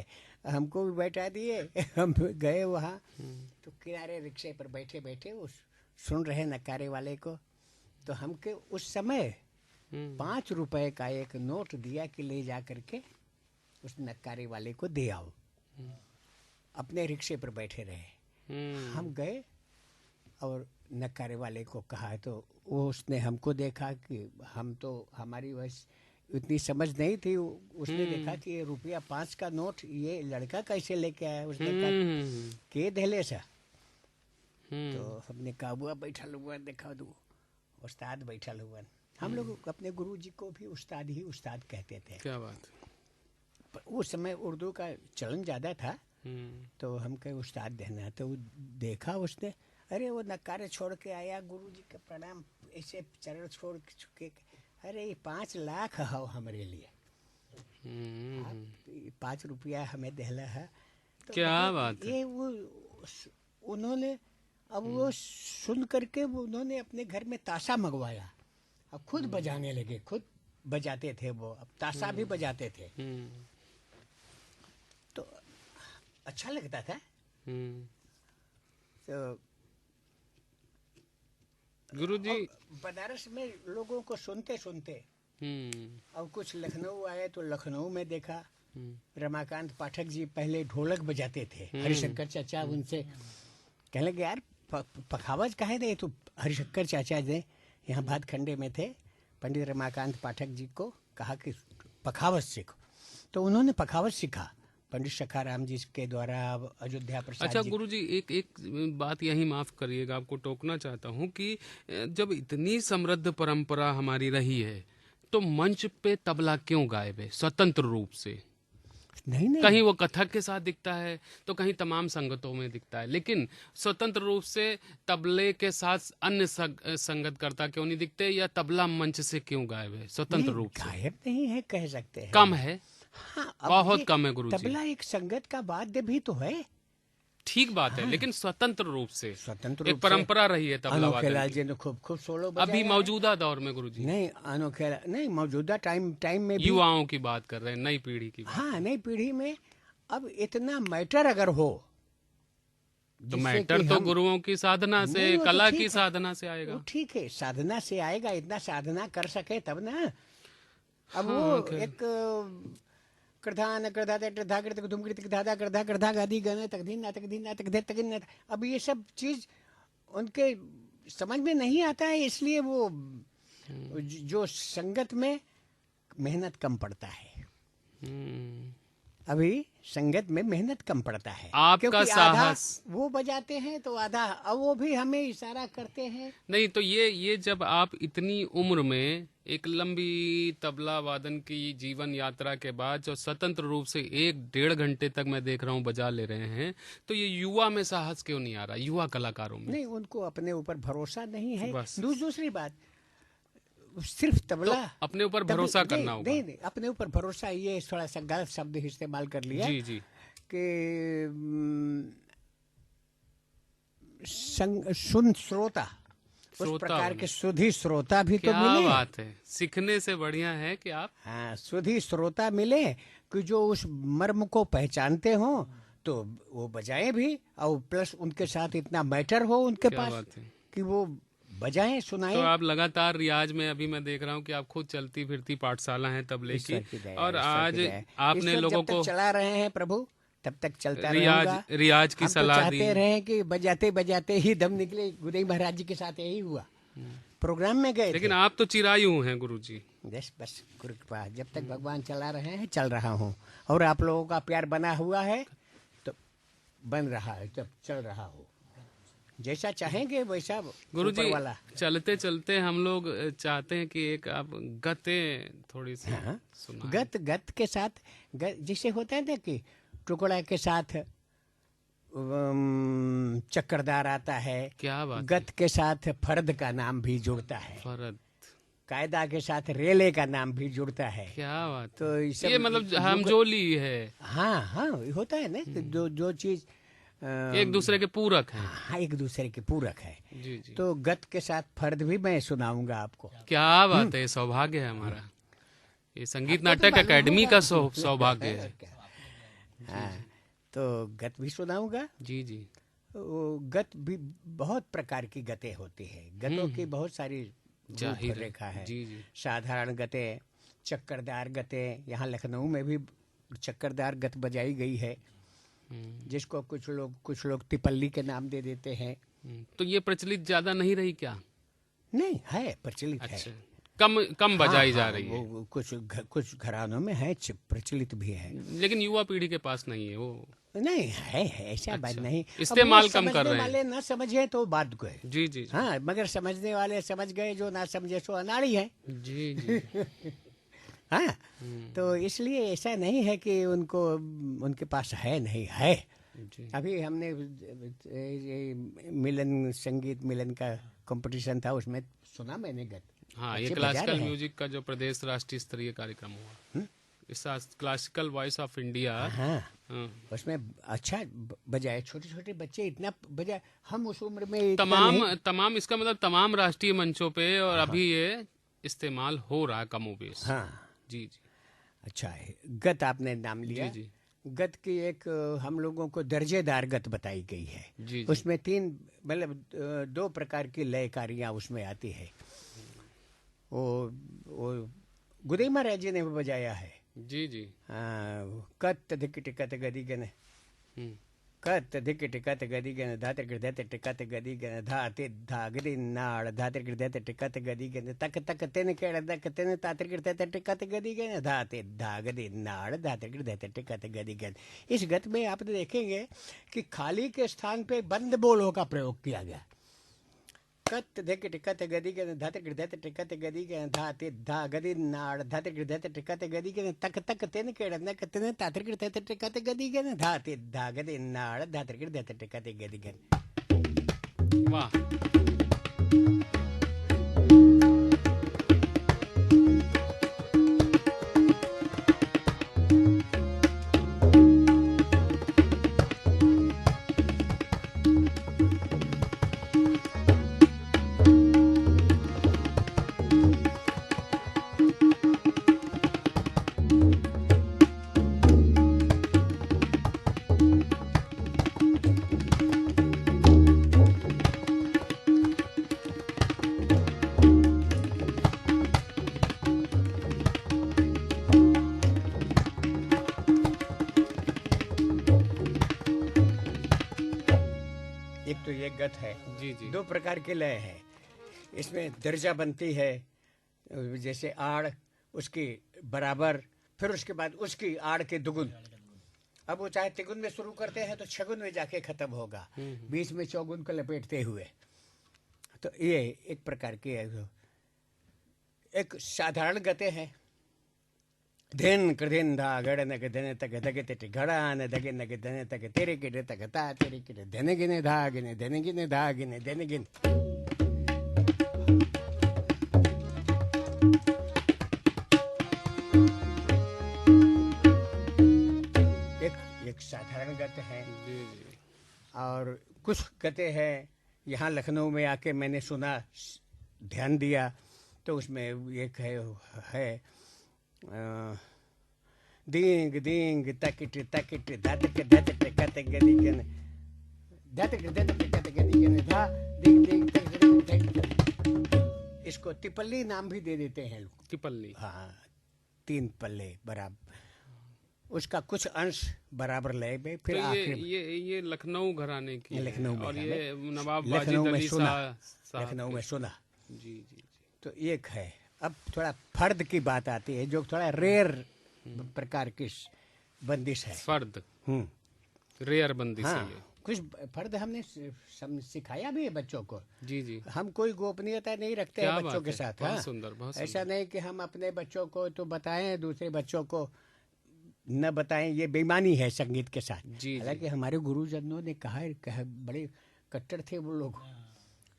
हमको भी बैठा दिए। हम गए वहाँ, तो किनारे रिक्शे पर बैठे बैठे वो सुन रहे नकारे वाले को। तो हमके उस समय 5 रुपए का एक नोट दिया कि ले जा करके उस नकारे वाले को दे आओ। अपने रिक्शे पर बैठे रहे। हम गए और नकारे वाले को कहा, तो वो उसने हमको देखा कि हम तो, हमारी वैसे उतनी समझ नहीं थी। उसने देखा कि ये ₹5 का नोट ये लड़का कैसे लेके आया। उसने कहा, के धेले सा। तो हमने कहा, बुआ बैठल हुआ, देखा दो उस्ताद बैठल हुआ। हम लोग अपने गुरु जी को भी उस्ताद ही उस्ताद कहते थे। क्या बात। उस समय उर्दू का चलन ज़्यादा था, तो हम कहे उस्ताद देना। तो देखा उसने, अरे वो नकारे छोड़ के आया, गुरुजी का प्रणाम, ऐसे चरण छोड़ चुके, अरे ये 5 लाख हो हमारे लिए, 5 रुपया हमें देला है। तो क्या बात है। ये वो उन्होंने, अब वो सुन करके उन्होंने अपने घर में ताशा मंगवाया, अब खुद बजाने लगे, खुद बजाते थे वो, अब ताशा भी बजाते थे। तो अच्छा लगता था। तो गुरुजी, बनारस में लोगों को सुनते सुनते अब कुछ लखनऊ आए, तो लखनऊ में देखा रमाकांत पाठक जी पहले ढोलक बजाते थे, हरिशंकर चाचा उनसे कहने लगे, यार पखावज कहे थे तो हरिशंकर चाचा ने यहाँ भातखंडे में थे, पंडित रमाकांत पाठक जी को कहा कि पखावज सीखो, तो उन्होंने पखावज सीखा पंडित सखाराम जी के द्वारा, अयोध्या प्रसाद। अच्छा गुरुजी, एक बात यही माफ करिएगा, आपको टोकना चाहता हूँ कि जब इतनी समृद्ध परंपरा हमारी रही है तो मंच पे तबला क्यों गायब है स्वतंत्र रूप से? नहीं, कहीं वो कथक के साथ दिखता है तो कहीं तमाम संगतों में दिखता है, लेकिन स्वतंत्र रूप से तबले के साथ अन्य संगतकर्ता क्यों नहीं दिखते, या तबला मंच से क्यों गायब है स्वतंत्र रूप से? गायब नहीं है, कह सकते हैं कम है। हाँ, बहुत कम है गुरुजी। तबला एक संगत का वाद्य भी तो है। ठीक बात है, लेकिन स्वतंत्र रूप से स्वतंत्र एक परंपरा रही है तबला अनोखे लाल वादन जी ने खूब सोलो की। अभी मौजूदा दौर में गुरुजी नहीं, अनोखे नहीं, मौजूदा टाइम में भी युवाओं की बात कर रहे हैं, नई पीढ़ी की बात। हाँ, नई पीढ़ी में अब इतना मैटर अगर हो तो मैटर तो गुरुओं की साधना से, कला की साधना से आएगा। ठीक है, साधना से आएगा, इतना साधना कर सके तब ना। अब वो एक कृधान कृधाते कृधाकृत धूमकृत कृधादा कृधा कृधा गादी गण तकदीन ना तकदीन ना तकदे तकदीन ना, अब ये सब चीज उनके समझ में नहीं आता है, इसलिए वो जो संगत में मेहनत कम पड़ता है। अभी संगत में मेहनत कम पड़ता है, आपका साहस वो बजाते हैं तो आधा अब वो भी हमें इशारा करते हैं। नहीं तो ये जब आप इतनी उम्र में एक लंबी तबला वादन की जीवन यात्रा के बाद जो स्वतंत्र रूप से 1-1.5 घंटे तक मैं देख रहा हूँ बजा ले रहे हैं, तो ये युवा में साहस क्यों नहीं आ रहा, युवा कलाकारों में? नहीं, उनको अपने ऊपर भरोसा नहीं है। बस। दूसरी बात, सिर्फ तबला तो अपने ऊपर भरोसा करना होगा। नहीं, अपने ऊपर भरोसा, ये थोड़ा सा गलत शब्द इस्तेमाल कर लिया जी जी कि सुन श्रोता, उस प्रकार के सुधी श्रोता भी तो मिले। क्या बात है, सीखने से बढ़िया है कि आप हाँ, सुधी श्रोता मिले कि जो उस मर्म को पहचानते हो तो वो बजाए भी, और प्लस उनके साथ इतना मैटर हो उनके पास कि वो बजाएं, सुनाएं। तो आप लगातार रियाज में, अभी मैं देख रहा हूँ कि आप खुद चलती फिरती पाठशाला हैं तबले की, और आज आपने लोगों को चला रहे हैं प्रभु, तब तक चलता रियाज की सलाह दी। चाहते रहे कि बजाते बजाते ही दम निकले। गुरुदेव महाराज जी के साथ यही हुआ, प्रोग्राम में गए, लेकिन आप तो चिरायु हैं गुरुजी। बस गुरु के पास जब तक भगवान चला रहे हैं चल रहा हूँ, और आप लोगों का प्यार बना हुआ है तो बन रहा है, जब चल रहा हो, जैसा चाहेंगे वैसा। गुरुजी चलते चलते हम लोग चाहते हैं कि एक आप गते थोड़ी सी सुनाएं। गत के साथ जैसे होता है ना कि टुकड़ा के साथ चक्करदार आता है, क्या बात, गत के साथ फर्द का नाम भी जुड़ता है, फर्द कायदा के साथ रेले का नाम भी जुड़ता है। क्या बात, तो ये मतलब हमजोली है। हाँ, होता है ना, जो चीज एक दूसरे के पूरक हैं। हाँ, एक दूसरे के पूरक है। जी जी। तो गत के साथ फर्द भी मैं सुनाऊंगा आपको। क्या बात है, सौभाग्य है हमारा, ये संगीत नाटक अकेडमी का सौभाग्य है। हाँ, तो गत भी सुनाऊंगा। जी जी। गत भी बहुत प्रकार की गतें होती है, गतों की बहुत सारी रेखा है। जी जी। साधारण गतें, चक्करदार गतें, यहाँ लखनऊ में भी चक्करदार गत बजाई गई है, जिसको कुछ लोग तिपल्ली के नाम दे देते हैं। तो ये प्रचलित ज्यादा नहीं रही क्या? नहीं, है प्रचलित। अच्छा। है, कम बजाई जा रही है। वो कुछ घरानों में है, प्रचलित भी है, लेकिन युवा पीढ़ी के पास नहीं है वो। नहीं है ऐसा बात नहीं, इस्तेमाल कम कर रहे हैं। वाले ना समझे तो बात को है। जी जी। हाँ, मगर समझने वाले समझ गए, जो ना समझे सो अनाड़ी है। जी जी। हाँ, तो इसलिए ऐसा नहीं है कि उनके पास है, नहीं है। अभी हमने संगीत मिलन का कंपटीशन था, उसमें सुना मैंने गत। हाँ, ये क्लासिकल म्यूजिक का जो प्रदेश राष्ट्रीय स्तरीय कार्यक्रम हुआ, इस क्लासिकल वॉइस ऑफ इंडिया। हाँ, उसमें अच्छा बजाए, छोटे छोटे बच्चे इतना बजाए, हम उस उम्र में तमाम इसका मतलब तमाम राष्ट्रीय मंचों पे, और अभी ये इस्तेमाल हो रहा है कमोबेश। हाँ जी जी। अच्छा है, गत आपने नाम लिया। जी जी। गत की एक हम लोगों को दर्जेदार गत बताई गई है। जी जी। उसमें 3 मतलब 2 प्रकार की लयकारियाँ उसमें आती है। वो गुरुदेव महाराज जी ने बजाया है। जी जी। कत धिकट कत गदी गन, कत धिक टिकत गदी गन धात्र गृदत टिकत गदी गन धाते धागदी नाड़ धात्र गृदत टिकत गदी गन तक तक तेन केड़ तक तेन तात्र गृदत टिकत गदी गन धाते धागदी नाड़ धात्र गृदत टिकत गदी गन। इस गत में आपने देखेंगे कि खाली के स्थान पे बंद बोलों का प्रयोग किया गया। कत धिक टिकत गदी गन धात्र गृदत टिकत गदी गन धाते धागदी नाड़ धात्र गृदत टिकत गदी गन तक तक तेन केड़ तक तेन तात्र गृदत टिकत गदी गन धाते धागदी नाड़ धात्र गृदत टिकत गदी गन। वाह। एक तो ये गत है, जी जी। दो प्रकार के लय है। इसमें दर्जा बनती है, जैसे आड़ उसकी बराबर, फिर उसके बाद उसकी आड़ के दुगुन। अब वो चाहे तिगुन में शुरू करते हैं तो छगुन में जाके खत्म होगा, बीच में चौगुन को लपेटते हुए। तो ये एक प्रकार की है। एक साधारण गते हैं, धन कृधिन धा गड़ नग धन तक धगे तिट घड़ा न धगे नग धन तक तेरे किडे तक ता तेरे किडे धन गिने धा गिने धन गिने धा गिने धन गिन। एक साधारण गत है। जी जी। और कुछ गते हैं, यहाँ लखनऊ में आके मैंने सुना, ध्यान दिया, तो उसमें एक है दींग दींग तकिट तकिट धतक धतक कत गदी गन धतक धतक कत गदी गन धा दींग दींग तक। इसको तिपल्ली नाम भी दे देते हैं लोग। तिपल्ली, हाँ, 3 पल्ले बराबर, उसका कुछ अंश बराबर लय में, फिर तो आखिर ये लखनऊ घराने की है, लखनऊ में और है। ये नवाब लखनऊ वाजिद में अली सुना, साहब लखनऊ में सुना। जी जी जी। तो एक है। अब थोड़ा फर्द की बात आती है, जो थोड़ा रेयर प्रकार की बंदिश है। फर्द, हम्म। रेयर बंदिश है हाँ, ये। कुछ फर्द हमने सिखाया भी है बच्चों को। जी जी। हम कोई गोपनीयता नहीं रखते क्या हैं बच्चों बात के है, साथ। बहुत हाँ, सुंदर, बहुत ऐसा सुंदर। नहीं कि हम अपने बच्चों को तो बताएं, दूसरे बच्चों को न बताएं, ये बेईमानी है संगीत के साथ। जी हालांकि हमारे गुरुजनों ने कहा, बड़े कट्टर थे वो लोग,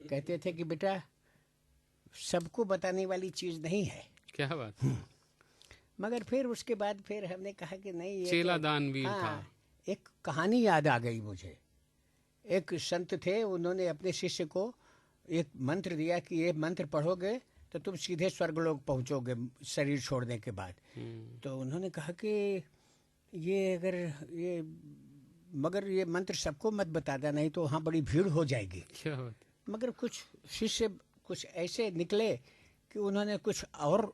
कहते थे कि बेटा सबको बताने वाली चीज नहीं है। क्या बात। मगर फिर उसके बाद फिर हमने कहा कि नहीं, ये चेला तो- दानवीर हाँ, था। एक कहानी याद आ गई मुझे। एक संत थे, उन्होंने अपने शिष्य को एक मंत्र दिया कि ये मंत्र पढ़ोगे तो तुम सीधे स्वर्गलोक पहुंचोगे शरीर छोड़ने के बाद। तो उन्होंने कहा कि ये अगर ये मगर ये मंत्र सबको मत बताना, नहीं तो वहाँ बड़ी भीड़ हो जाएगी। क्या बात। मगर कुछ शिष्य कुछ ऐसे निकले कि उन्होंने कुछ और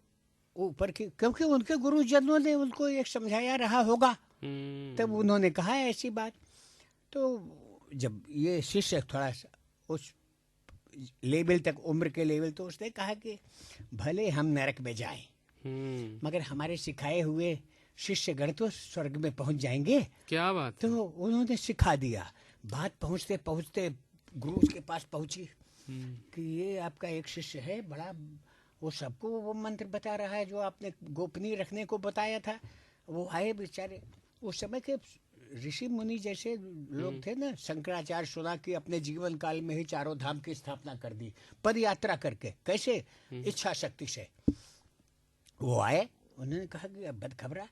ऊपर की, क्योंकि उनके गुरुजनों ने उनको एक समझाया रहा होगा, तब उन्होंने कहा ऐसी बात। तो जब ये शिष्य थोड़ा उस लेवल तक, उम्र के लेवल, तो उसने कहा कि भले हम नरक में जाएं, मगर हमारे सिखाए हुए शिष्यगण तो स्वर्ग में पहुंच जाएंगे। क्या बात। तो उन्होंने सिखा दिया। बात पहुंचते पहुंचते गुरु के पास पहुंची कि ये आपका एक शिष्य है, बड़ा वो सबको वो मंत्र बता रहा है जो आपने गोपनीय रखने को बताया था। वो आए बेचारे, उस समय के ऋषि मुनि जैसे लोग थे ना, शंकराचार्य सुना कि अपने जीवन काल में ही 4 धाम की स्थापना कर दी, पद यात्रा करके। कैसे? इच्छा शक्ति से। वो आए, उन्होंने कहा कि अब बदखबरा,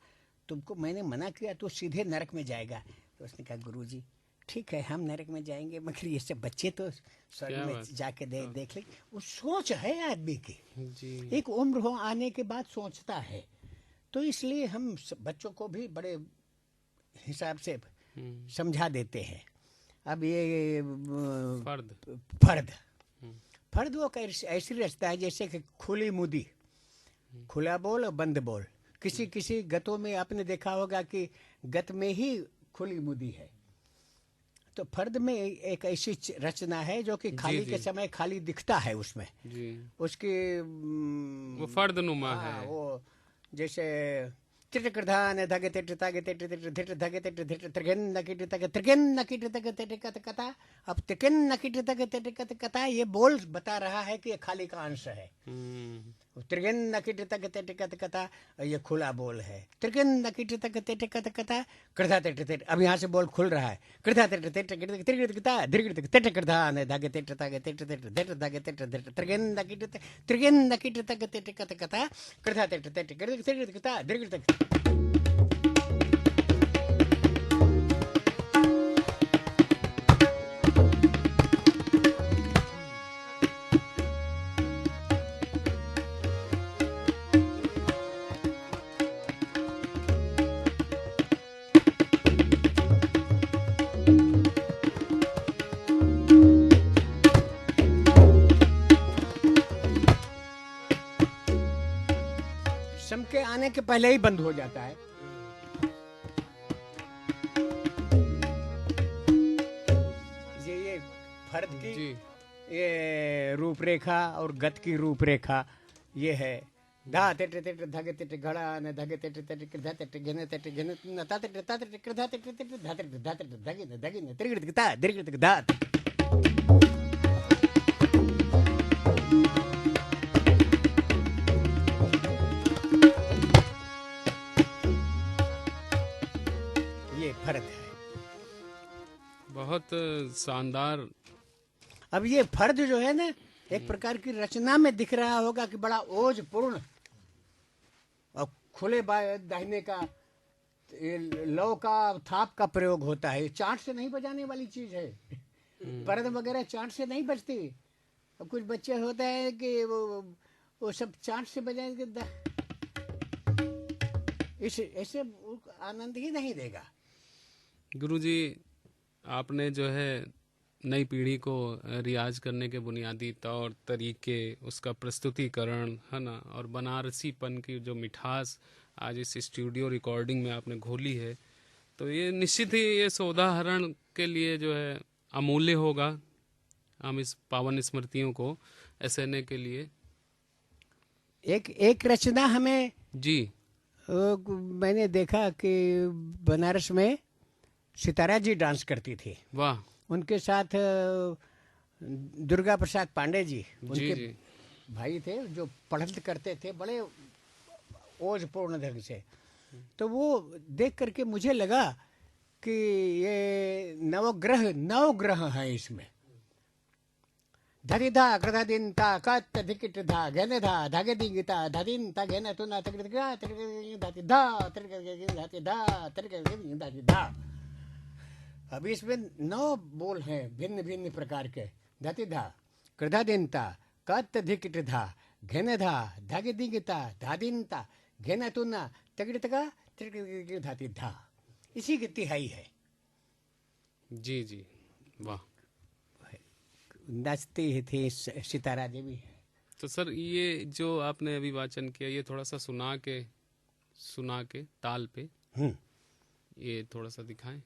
तुमको मैंने मना किया, तो सीधे नरक में जाएगा। तो उसने कहा गुरुजी ठीक है, हम नरक में जाएंगे, मगर ये सब बच्चे तो स्वर्ग में जाके देख ले। वो सोच है आदमी की जी। एक उम्र हो आने के बाद सोचता है। तो इसलिए हम बच्चों को भी बड़े हिसाब से समझा देते हैं। अब ये फर्द वो ऐसी रचता है जैसे कि खुली मुदी, खुला बोल और बंद बोल। किसी गतों में आपने देखा होगा कि गत में ही खुली मुदी है, तो फर्द में एक ऐसी रचना है जो कि खाली के समय खाली दिखता है उसमें जी। उसकी वो फर्द नुमा है। वो जैसे तिटकृधान धगे तिट तागे तिट तिट धिट धगे तिट धिट त्रिगन नकिट तगे त्रिगन नकिट तगे तिट कत कथा। अब त्रिगन नकिट तगे तिट कत कथा ये बोल बता रहा है कि ये खाली का अंश है। त्रिगन नकिट तगे तिट कत कथा ये खुला बोल है। त्रिगन नकिट तगे तिट कत कथा कृधा तिट तिट। अब यहाँ से बोल खुल रहा है। कृधा तिट तिट त्रिगृत कथा दीर्घ तिट कृधान धगे तिट तागे तिट तिट धिट धगे तिट धिट त्रिगन नकिट तगे तिट कत कथा कृधा तिट तिट दीर्घ कथा दीर्घ तक। सम के आने के पहले ही बंद हो जाता है। ये फर्द की ये रूपरेखा और गत की रूपरेखा ये है। धा तिट तिट धगे तिट घड़ा न धगे तिट तिट कृधा तिट घने तिट घने नता तिट ता तिट कृधा तिट तिट धा तिट धगे न धगे न त्रिगृत ता दीर्घ धा। ये फर्द है। बहुत शानदार। अब ये फर्द जो है ना एक प्रकार की रचना में दिख रहा होगा कि बड़ा ओजपूर्ण और खुले दाहिने का लौ का थाप का प्रयोग होता है। चाट से नहीं बजाने वाली चीज है। फर्द वगैरह चाट से नहीं बजती। अब कुछ बच्चे होते हैं कि वो सब चाट से बजाएंगे ऐसे आनंद ही नहीं देगा। गुरुजी आपने जो है नई पीढ़ी को रियाज करने के बुनियादी तौर तरीके, उसका प्रस्तुतिकरण है ना, और बनारसीपन की जो मिठास आज इस स्टूडियो रिकॉर्डिंग में आपने घोली है, तो ये निश्चित ही ये सौदाहरण के लिए जो है अमूल्य होगा। हम इस पावन स्मृतियों को एसएनए के लिए एक रचना हमें जी मैंने देखा कि बनारस में सितारा जी डांस करती थी। वाह। उनके साथ दुर्गा प्रसाद पांडे जी उनके जी। भाई थे जो पढ़त करते थे बड़े ओजपूर्ण ढंग से। तो वो देख करके मुझे लगा कि ये नवग्रह है इसमें। धरि धा कृधा दिन ता कत धिकिट धा घेने धा धागे दिंगिता धादिन ता घेने तुना तकड़ित गा तकड़ित धाति धा तकड़ित धाति धा तकड़ित धाति धा। अब इसमें 9 बोल हैं भिन्न भिन्न प्रकार के। धाति धा कृधा दिन ता कत धिकिट धा घेने धा धागे दिंगिता धादिन ता घेने तुना तकड़ित गा तकड़ित धाति धा। इसी की तिहाई है। जी जी वाह। नाचती थी सितारा देवी। तो सर ये जो आपने अभी वाचन किया ये थोड़ा सा सुना के ताल पे ये थोड़ा सा दिखाएं।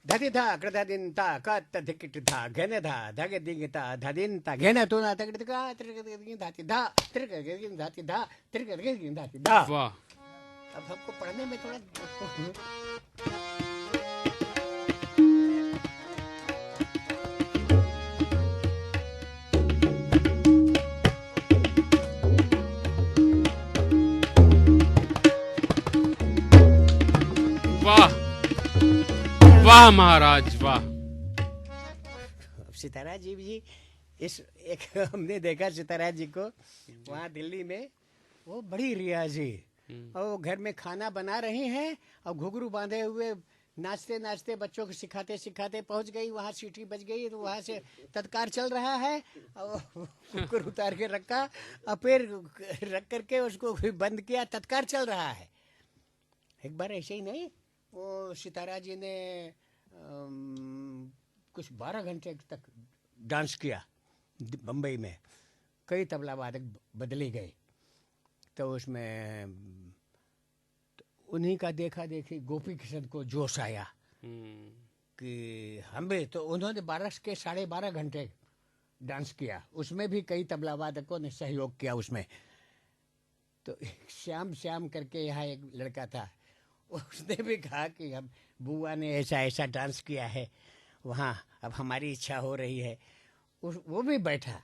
धति धा कृधा दिन ता कत धिकिट धा घेने धा धागे दिंगिता धादिन ता घेने तुना तकड़ित गा तकड़ित धाति धा तकड़ित धाति धा तकड़ित धाति धा। वाह। अब हमको पढ़ने में थोड़ा वाह वाह महाराज वाह। सितारा जी इस एक हमने देखा सितारा जी को वहाँ दिल्ली में। वो बड़ी रियाजी और वो घर में खाना बना रही हैं और घुघरू बांधे हुए नाचते नाचते बच्चों को सिखाते सिखाते पहुंच गई। वहाँ सीटी बज गई तो वहाँ से तत्कार चल रहा है और कुकर उतार के रखा और फिर रख करके उसको बंद किया। तत्कार चल रहा है। एक बार ऐसे ही नहीं वो सितारा जी ने कुछ 12 घंटे तक डांस किया बम्बई में। कई तबला वादक बदले गए तो उसमें उन्हीं का देखा देखी गोपी किशन को जोश आया। कि हम भी तो उन्होंने 12 के 12.5 घंटे डांस किया, उसमें भी कई तबला वादकों ने सहयोग किया उसमें। तो श्याम श्याम करके यहाँ एक लड़का था, उसने भी कहा कि हम बुआ ने ऐसा ऐसा डांस किया है वहाँ, अब हमारी इच्छा हो रही है। वो भी बैठा,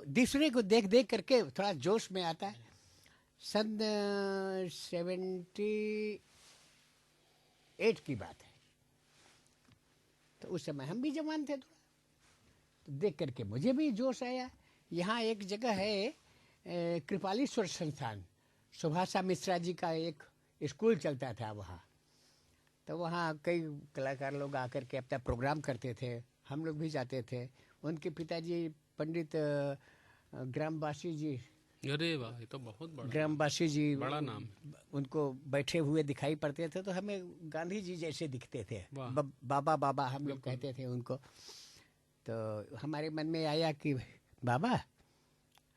दूसरे को देख देख करके थोड़ा जोश में आता है। सन 78 की बात है, तो उस समय हम भी जवान थे, थोड़ा तो देख करके मुझे भी जोश आया। यहाँ एक जगह है कृपालीश्वर संस्थान, सुभाषा मिश्रा जी का एक स्कूल चलता था वहाँ, तो वहाँ कई कलाकार लोग आकर के अपना प्रोग्राम करते थे, हम लोग भी जाते थे। उनके पिताजी पंडित ग्रामवासी जी, अरे वाह, ये तो बहुत बड़ा ग्रामवासी जी, बड़ा नाम, उनको बैठे हुए दिखाई पड़ते थे, तो हमें गांधी जी जैसे दिखते थे। बाबा बाबा हम लोग कहते थे उनको। तो हमारे मन में आया कि बाबा,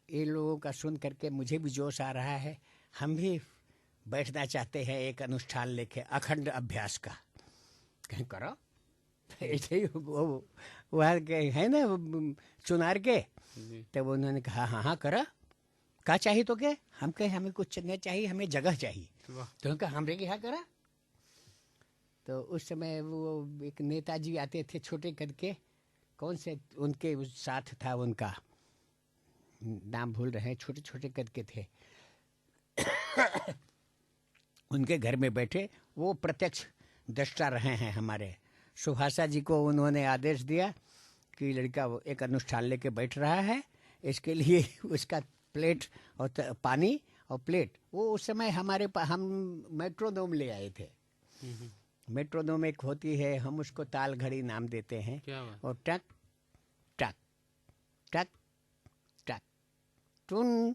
ये लोगों का सुन करके मुझे भी जोश आ रहा है, हम भी बैठना चाहते हैं एक अनुष्ठान लेके अखंड अभ्यास का। कहीं करो ऐसे ही वहाँ के है ना चुनार के, तब उन्होंने कहा हाँ हाँ करा, क्या चाहिए तो क्या? हम कहे हमें कुछ नहीं चाहिए, हमें जगह चाहिए। तो उनका हमरे के यहाँ करा। तो उस समय वो एक नेताजी आते थे छोटे करके, कौन से उनके साथ था, उनका नाम भूल रहे हैं, छोटे छोटे कद के थे। उनके घर में बैठे, वो प्रत्यक्ष दृष्टा रहे हैं हमारे। सुभाषा जी को उन्होंने आदेश दिया कि लड़का एक अनुष्ठान लेके बैठ रहा है, इसके लिए उसका प्लेट और पानी और प्लेट, वो उस समय हमारे हम मेट्रोनोम ले आए थे। मेट्रोनोम एक होती है, हम उसको ताल घड़ी नाम देते हैं। और टक टक टक टक टुन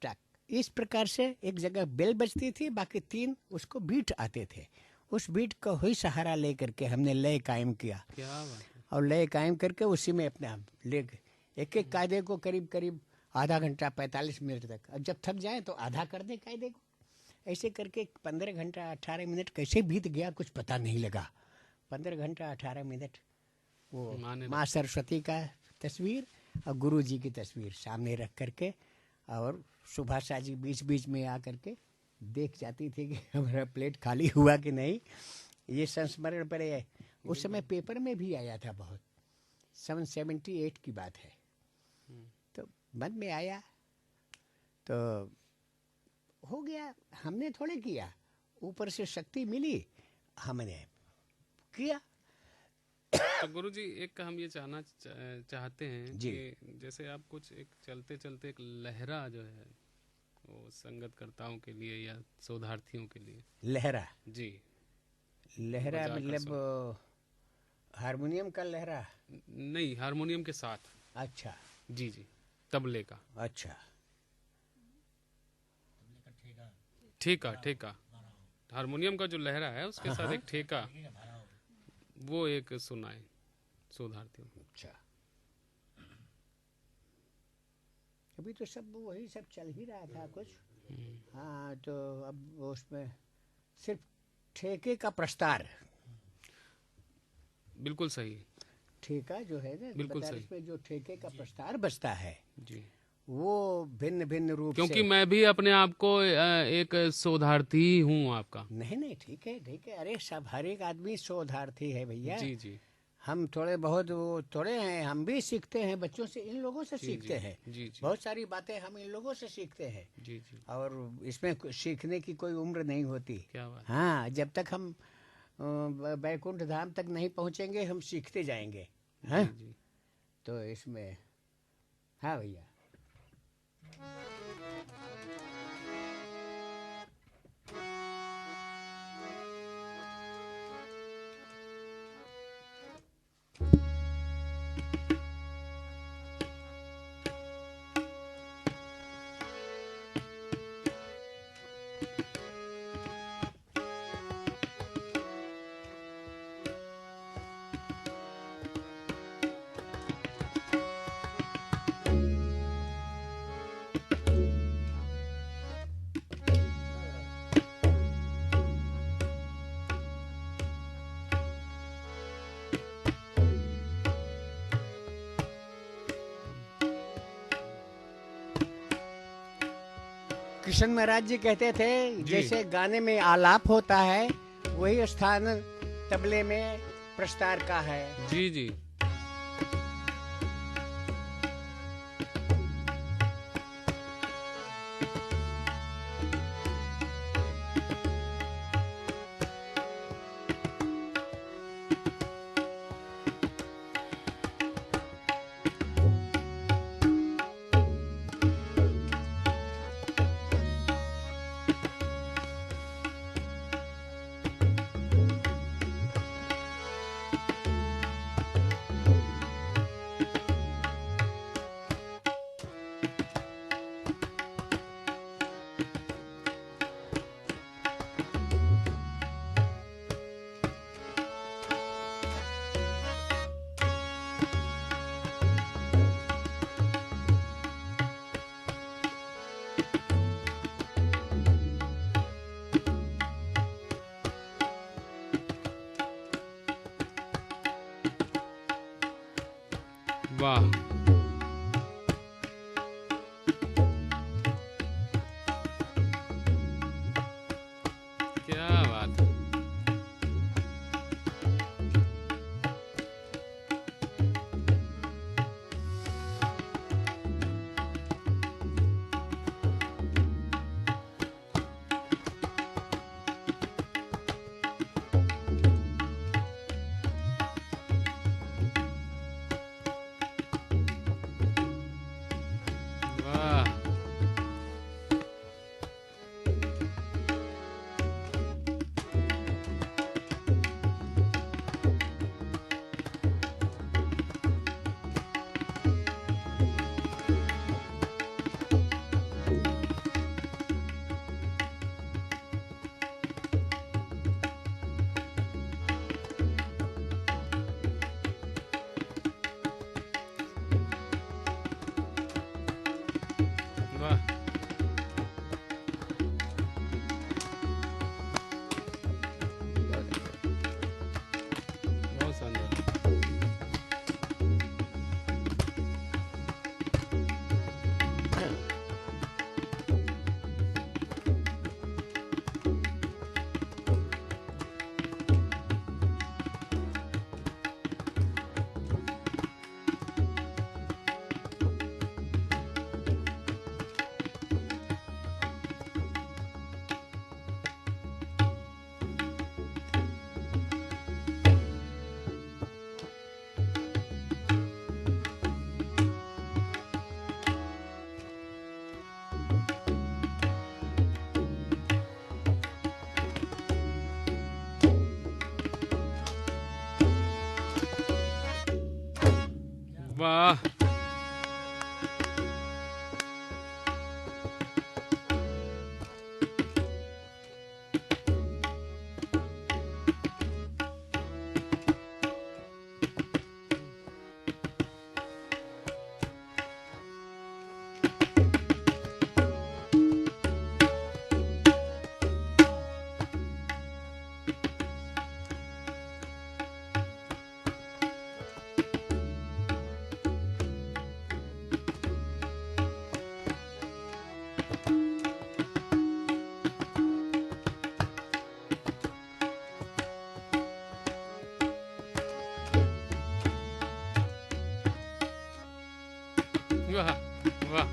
टक, इस प्रकार से एक जगह बेल बजती थी, बाकी 3 उसको बीट आते थे। उस बीट का ही सहारा लेकर के हमने लय कायम किया। क्या बात है। और लय कायम करके उसी में अपना ले एक एक कायदे को करीब करीब आधा घंटा 45 मिनट तक, अब जब थक जाए तो आधा कर दे कायदे को। ऐसे करके 15 घंटा 18 मिनट कैसे बीत गया कुछ पता नहीं लगा। 15 घंटा 18 मिनट वो माँ सरस्वती का तस्वीर और गुरु जी की तस्वीर सामने रख करके, और सुभाषा जी बीच बीच में आकर के देख जाती थी कि हमारा प्लेट खाली हुआ कि नहीं। ये संस्मरण पर है, उस समय पेपर में भी आया था बहुत, 78 की बात है। तो मन में आया तो हो गया, हमने थोड़े किया, ऊपर से शक्ति मिली, हमने किया। तो गुरु जी, एक हम ये जानना चाहते हैं कि जैसे आप कुछ एक चलते चलते एक लहरा जो है वो संगतकर्ताओं के लिए या शोधार्थियों के लिए, लहरा जी, लहरा मतलब हारमोनियम का लहरा नहीं, हारमोनियम के साथ। अच्छा जी जी, तबले का। अच्छा, ठेका ठेका, हारमोनियम का जो लहरा है उसके साथ एक ठेका, वो एक सुनाए शोधार्थियों। अच्छा, अभी तो सब वही सब चल ही रहा था कुछ। हाँ, तो अब उसमें सिर्फ ठेके का प्रस्तार। बिल्कुल सही, ठेका जो है ना, बिल्कुल सही, इसमें जो ठेके का प्रस्तार बजता है जी, वो भिन्न भिन्न रूप, क्योंकि मैं भी अपने आप को एक शोधार्थी हूँ आपका। नहीं नहीं, ठीक है ठीक है, अरे सब हर एक आदमी शोधार्थी है भैया। जी जी, हम थोड़े बहुत वो थोड़े हैं, हम भी सीखते हैं बच्चों से, इन लोगों से सीखते हैं। जी जी, बहुत सारी बातें हम इन लोगों से सीखते हैं। जी जी, और इसमें सीखने की कोई उम्र नहीं होती। क्या बात। हाँ, जब तक हम बैकुंठ धाम तक नहीं पहुँचेंगे हम सीखते जाएंगे। हाँ, तो इसमें हाँ भैया। कृष्ण महाराज जी कहते थे जैसे गाने में आलाप होता है वही स्थान तबले में प्रस्तार का है। जी जी। वाह, क्या बात है। वाह, वाह, बहुत शानदार। वाह, वाह, वाह,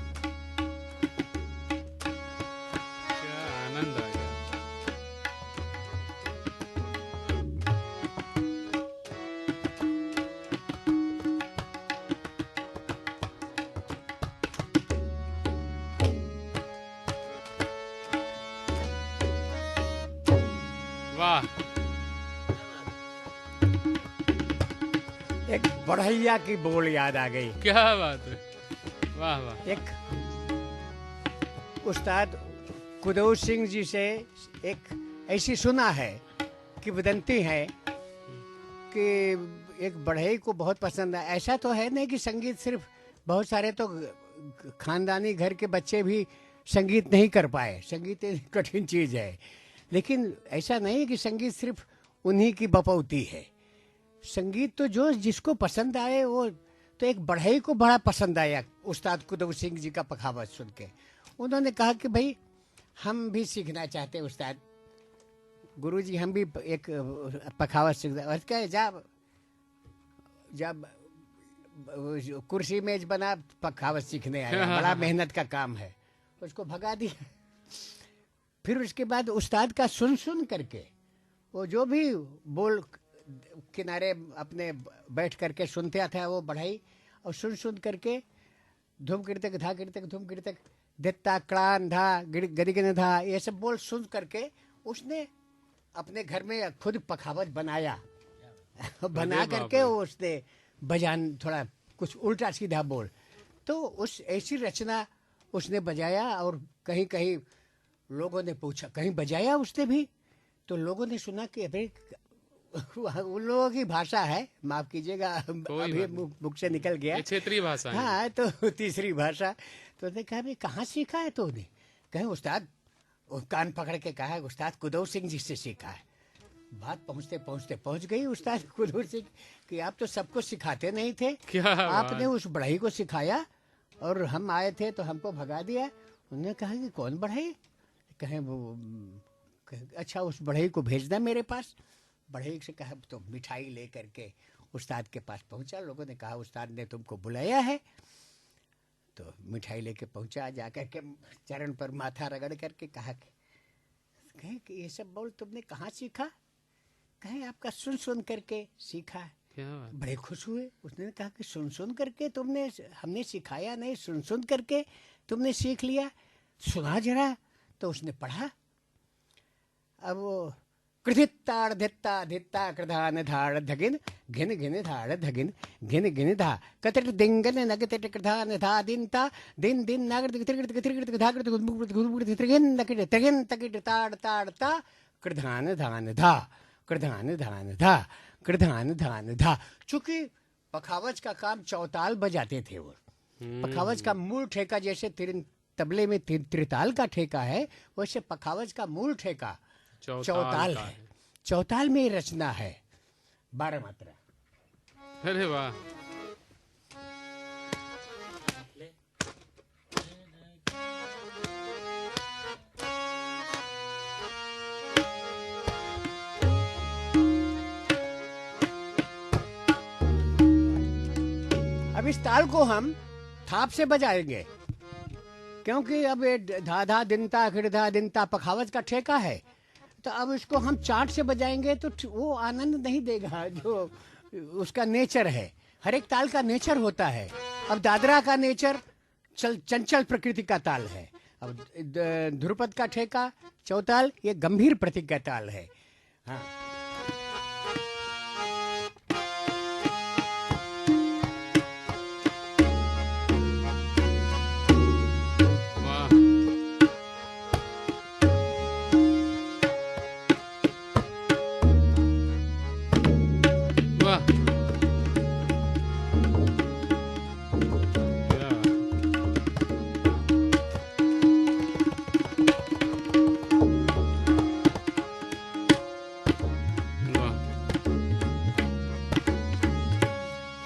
क्या आनंद आ गया। वाह, एक बढ़ैया की बोल याद आ गई। क्या बात है। वाह वाह, एक उस्ताद कुदौर सिंह जी से एक ऐसी सुना है कि वदंती है कि एक बढ़ई को बहुत पसंद है। ऐसा तो है नहीं कि संगीत सिर्फ, बहुत सारे तो खानदानी घर के बच्चे भी संगीत नहीं कर पाए। संगीत एक कठिन चीज है, लेकिन ऐसा नहीं है कि संगीत सिर्फ उन्हीं की बपौती है। संगीत तो जो जिसको पसंद आए, वो तो एक बढ़ई को बड़ा पसंद आया उस्ताद कुदौर सिंह जी का पखावत सुन के। उन्होंने कहा कि भाई हम भी सीखना चाहते उस्ताद गुरुजी, हम भी एक पखावत सीखना। क्या जब जब कुर्सी मेज बना पखावत सीखने आया, बड़ा मेहनत का काम है, उसको भगा दिया। फिर उसके बाद उस्ताद का सुन सुन करके वो जो भी बोल किनारे अपने बैठ करके सुनते था वो बढ़ाई, और सुन सुन करके धूम कीर्तक धा कीर्तक धूम कीर्तक दित्ता क्लान धा गदिगन धा, ये सब बोल सुन करके उसने अपने घर में खुद पखावत बनाया। बना करके उसने बजान थोड़ा कुछ उल्टा सीधा बोल, तो उस ऐसी रचना उसने बजाया। और कहीं कहीं लोगों ने पूछा, कहीं बजाया उसने भी, तो लोगों ने सुना कि अबे उन लोगों की भाषा है, माफ कीजिएगा अभी मुख से निकल गया, क्षेत्रीय भाषा है। हाँ, तो तीसरी भाषा। तो उसने कहा भाई कहाँ सीखा है तूने? कहे उस्ताद, कान पकड़ के कहा उस्ताद कुदौ सिंह जी से सीखा है। बात पहुँचते पहुँचते पहुँच गई उस्ताद कुदौ सिंह कि आप तो सबको सिखाते नहीं थे, आपने उस बढ़ई को सिखाया और हम आए थे तो हमको भगा दिया। उन्होंने कहा कि कौन बढ़ई? कहे वो, अच्छा उस बढ़ई को भेजना मेरे पास। बढ़ई से कहा तो मिठाई ले करके उस्ताद के पास पहुंचा। लोगों ने कहा उस्ताद ने तुमको बुलाया है, तो मिठाई लेके पहुंचा। जाकर के चरण पर माथा रगड़ करके कहा कि ये सब बोल तुमने कहाँ सीखा? कहे आपका सुन सुन करके सीखा है। बड़े खुश हुए। उसने कहा कि सुन सुन करके तुमने, हमने सिखाया नहीं, सुन सुन करके तुमने सीख लिया, सुना जरा। तो उसने पढ़ा। अब वो कृधित्ताड़ धित्ता धित्ता कृधान धाड़ धगिन घिन घिन धाड़ धगिन घिन घिन धा कतिट दिंगन नगतिट कृधान धा दिनता दिन दिन नागर तिरगिट तिरगिट धागट गुदमुगट तिरगिन नकिट तिरगिन तकिट ताड़ ताड़ ता कृधान धान धा कृधान धान धा कृधान धान धा। चूंकि पखावज का काम चौताल बजाते थे वो। पखावज का मूल ठेका जैसे तबले में त्रिताल का ठेका है, वैसे पखावज का मूल ठेका चौताल है। चौताल में रचना है 12 मात्रा। अरे वाह, अब इस ताल को हम थाप से बजाएंगे, क्योंकि अब ये धा धा दिनता खिड़धा दिनता पखावज का ठेका है। तो अब इसको हम चाट से बजाएंगे तो वो आनंद नहीं देगा जो उसका नेचर है। हर एक ताल का नेचर होता है। अब दादरा का नेचर चंचल प्रकृति का ताल है। अब ध्रुपद का ठेका चौताल ये गंभीर प्रकृति का ताल है। हाँ,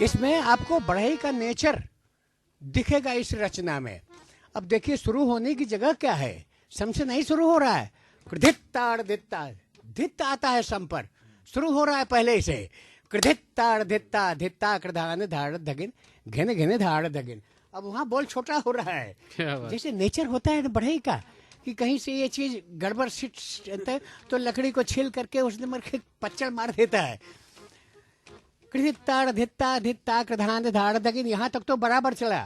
इसमें आपको बढ़ई का नेचर दिखेगा इस रचना में। अब देखिए शुरू होने की जगह क्या है, सम से नहीं शुरू हो रहा है। कृधित्ताड़ धित्ता धित्ता आता है सम पर, शुरू हो रहा है पहले से। कृधित्ताड़ धित्ता धित्ता कृधान धाड़ धगिन घिन घिन धाड़ धगिन। अब वहाँ बोल छोटा हो रहा है, जैसे नेचर होता है बढ़ई का कि कहीं से ये चीज गड़बड़ सिट तो लकड़ी को छील करके उसने मर पच्चड़ मार देता है। कृधित्ताड़ धित्ता धित्ता कृधान धाड़ धगिन, यहाँ तक तो बराबर चला।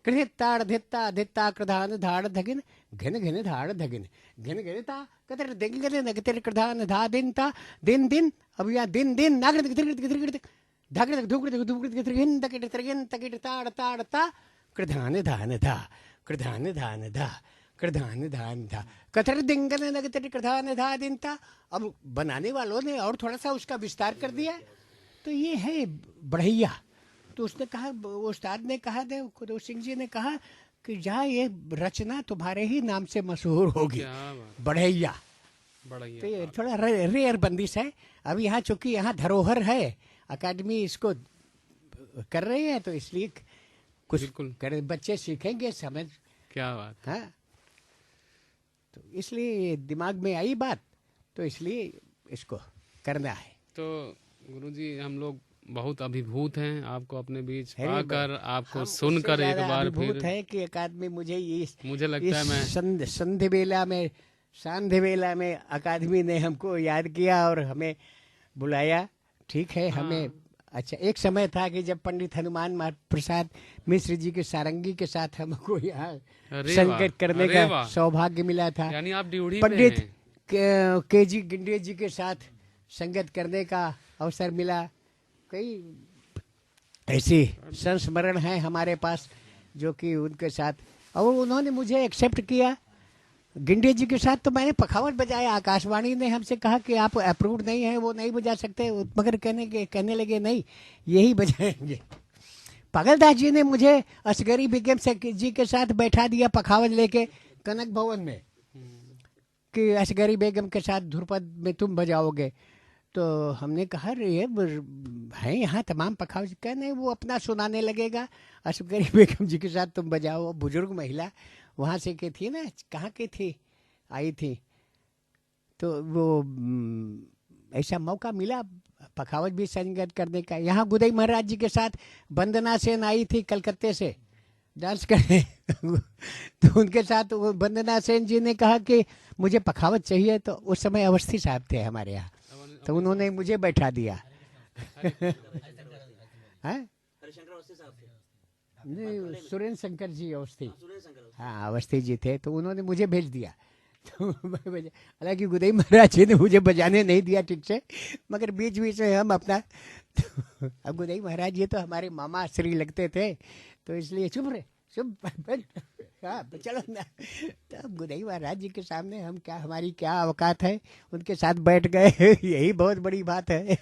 कृधित्ताड़ धित्ता धित्ता कृधान धाड़ धगिन घिन घिन धाड़ धगिन घिन घिन ता कतर दिंगन नगतर कृधान धा दिन ता दिन दिन। अब यहाँ दिन दिन नागर धागर धुकर धुकर त्रिगिन तकिट त्रिगिन तकिट ताड़ ताड़ ता कृधान धान धा कृधान धान धा कृधान धान धा कतर दिंगन नगतर कृधान धा दिन ता। अब बनाने वालों ने और थोड़ा सा उसका विस्तार कर दिया, तो ये है बढ़ैया। तो उसने कहा, उस्ताद ने कहा, कुदौ सिंह जी ने कहा कि जा ये रचना तुम्हारे ही नाम से मशहूर होगी, बढ़ैया। तो ये थोड़ा रेयर बंदिश है। अब यहाँ चूंकि यहाँ धरोहर है, अकादमी इसको कर रही है, तो इसलिए कुछ बच्चे सीखेंगे समझ। क्या बात। हाँ, तो इसलिए दिमाग में आई बात, तो इसलिए इसको करना है। तो गुरुजी हम लोग बहुत अभिभूत हैं आपको अपने बीच पाकर, आपको सुनकर एक बार फिर है कि एक आदमी मुझे लगता है मैं संध्या वेला में अकादमी ने हमको याद किया और हमें बुलाया। ठीक है, हमें अच्छा एक समय था कि जब पंडित हनुमान प्रसाद मिश्र जी के सारंगी के साथ हमको यहाँ संगत करने का सौभाग्य मिला था। यानी आप ड्यूटी पंडित के जी गिंडे जी के साथ संगत करने का अवसर मिला। कई ऐसे संस्मरण हैं हमारे पास जो कि उनके साथ, और उन्होंने मुझे एक्सेप्ट किया। गिंडे जी के साथ तो मैंने पखावट बजाया। आकाशवाणी ने हमसे कहा कि आप अप्रूव नहीं है, वो नहीं बजा सकते, मगर कहने लगे नहीं यही बजाएंगे। पागलदास जी ने मुझे असगरी बेगम जी के साथ बैठा दिया पखावट लेके कनक भवन में कि असगरी बेगम के साथ ध्रुपद में तुम बजाओगे। तो हमने कहा ये है यहाँ तमाम पखावज, कह नहीं वो अपना सुनाने लगेगा, असगरी बेगम जी के साथ तुम बजाओ। बुजुर्ग महिला वहाँ से के थी ना, कहाँ की थी, आई थी, तो वो ऐसा मौका मिला पखावज भी संगत करने का। यहाँ गुदई महाराज जी के साथ वंदना सेन आई थी कलकत्ते से डांस करने तो उनके साथ वंदना सेन जी ने कहा कि मुझे पखावत चाहिए, तो उस समय अवस्थी साहब थे हमारे यहाँ, तो उन्होंने मुझे बैठा दिया। नहीं, सुरेंद्र शंकर जी अवस्थी, हाँ अवस्थी जी थे, तो उन्होंने मुझे भेज दिया। तो हालांकि गुदई महाराज जी ने मुझे बजाने नहीं दिया ठीक से, मगर बीच बीच में हम अपना अब गुदई महाराज जी तो हमारे मामा श्री लगते थे, तो इसलिए चुप रहे, चुप हाँ चलो ना। तो गुदई महाराज जी के सामने हम क्या, हमारी क्या औकात है, उनके साथ बैठ गए यही बहुत बड़ी बात है।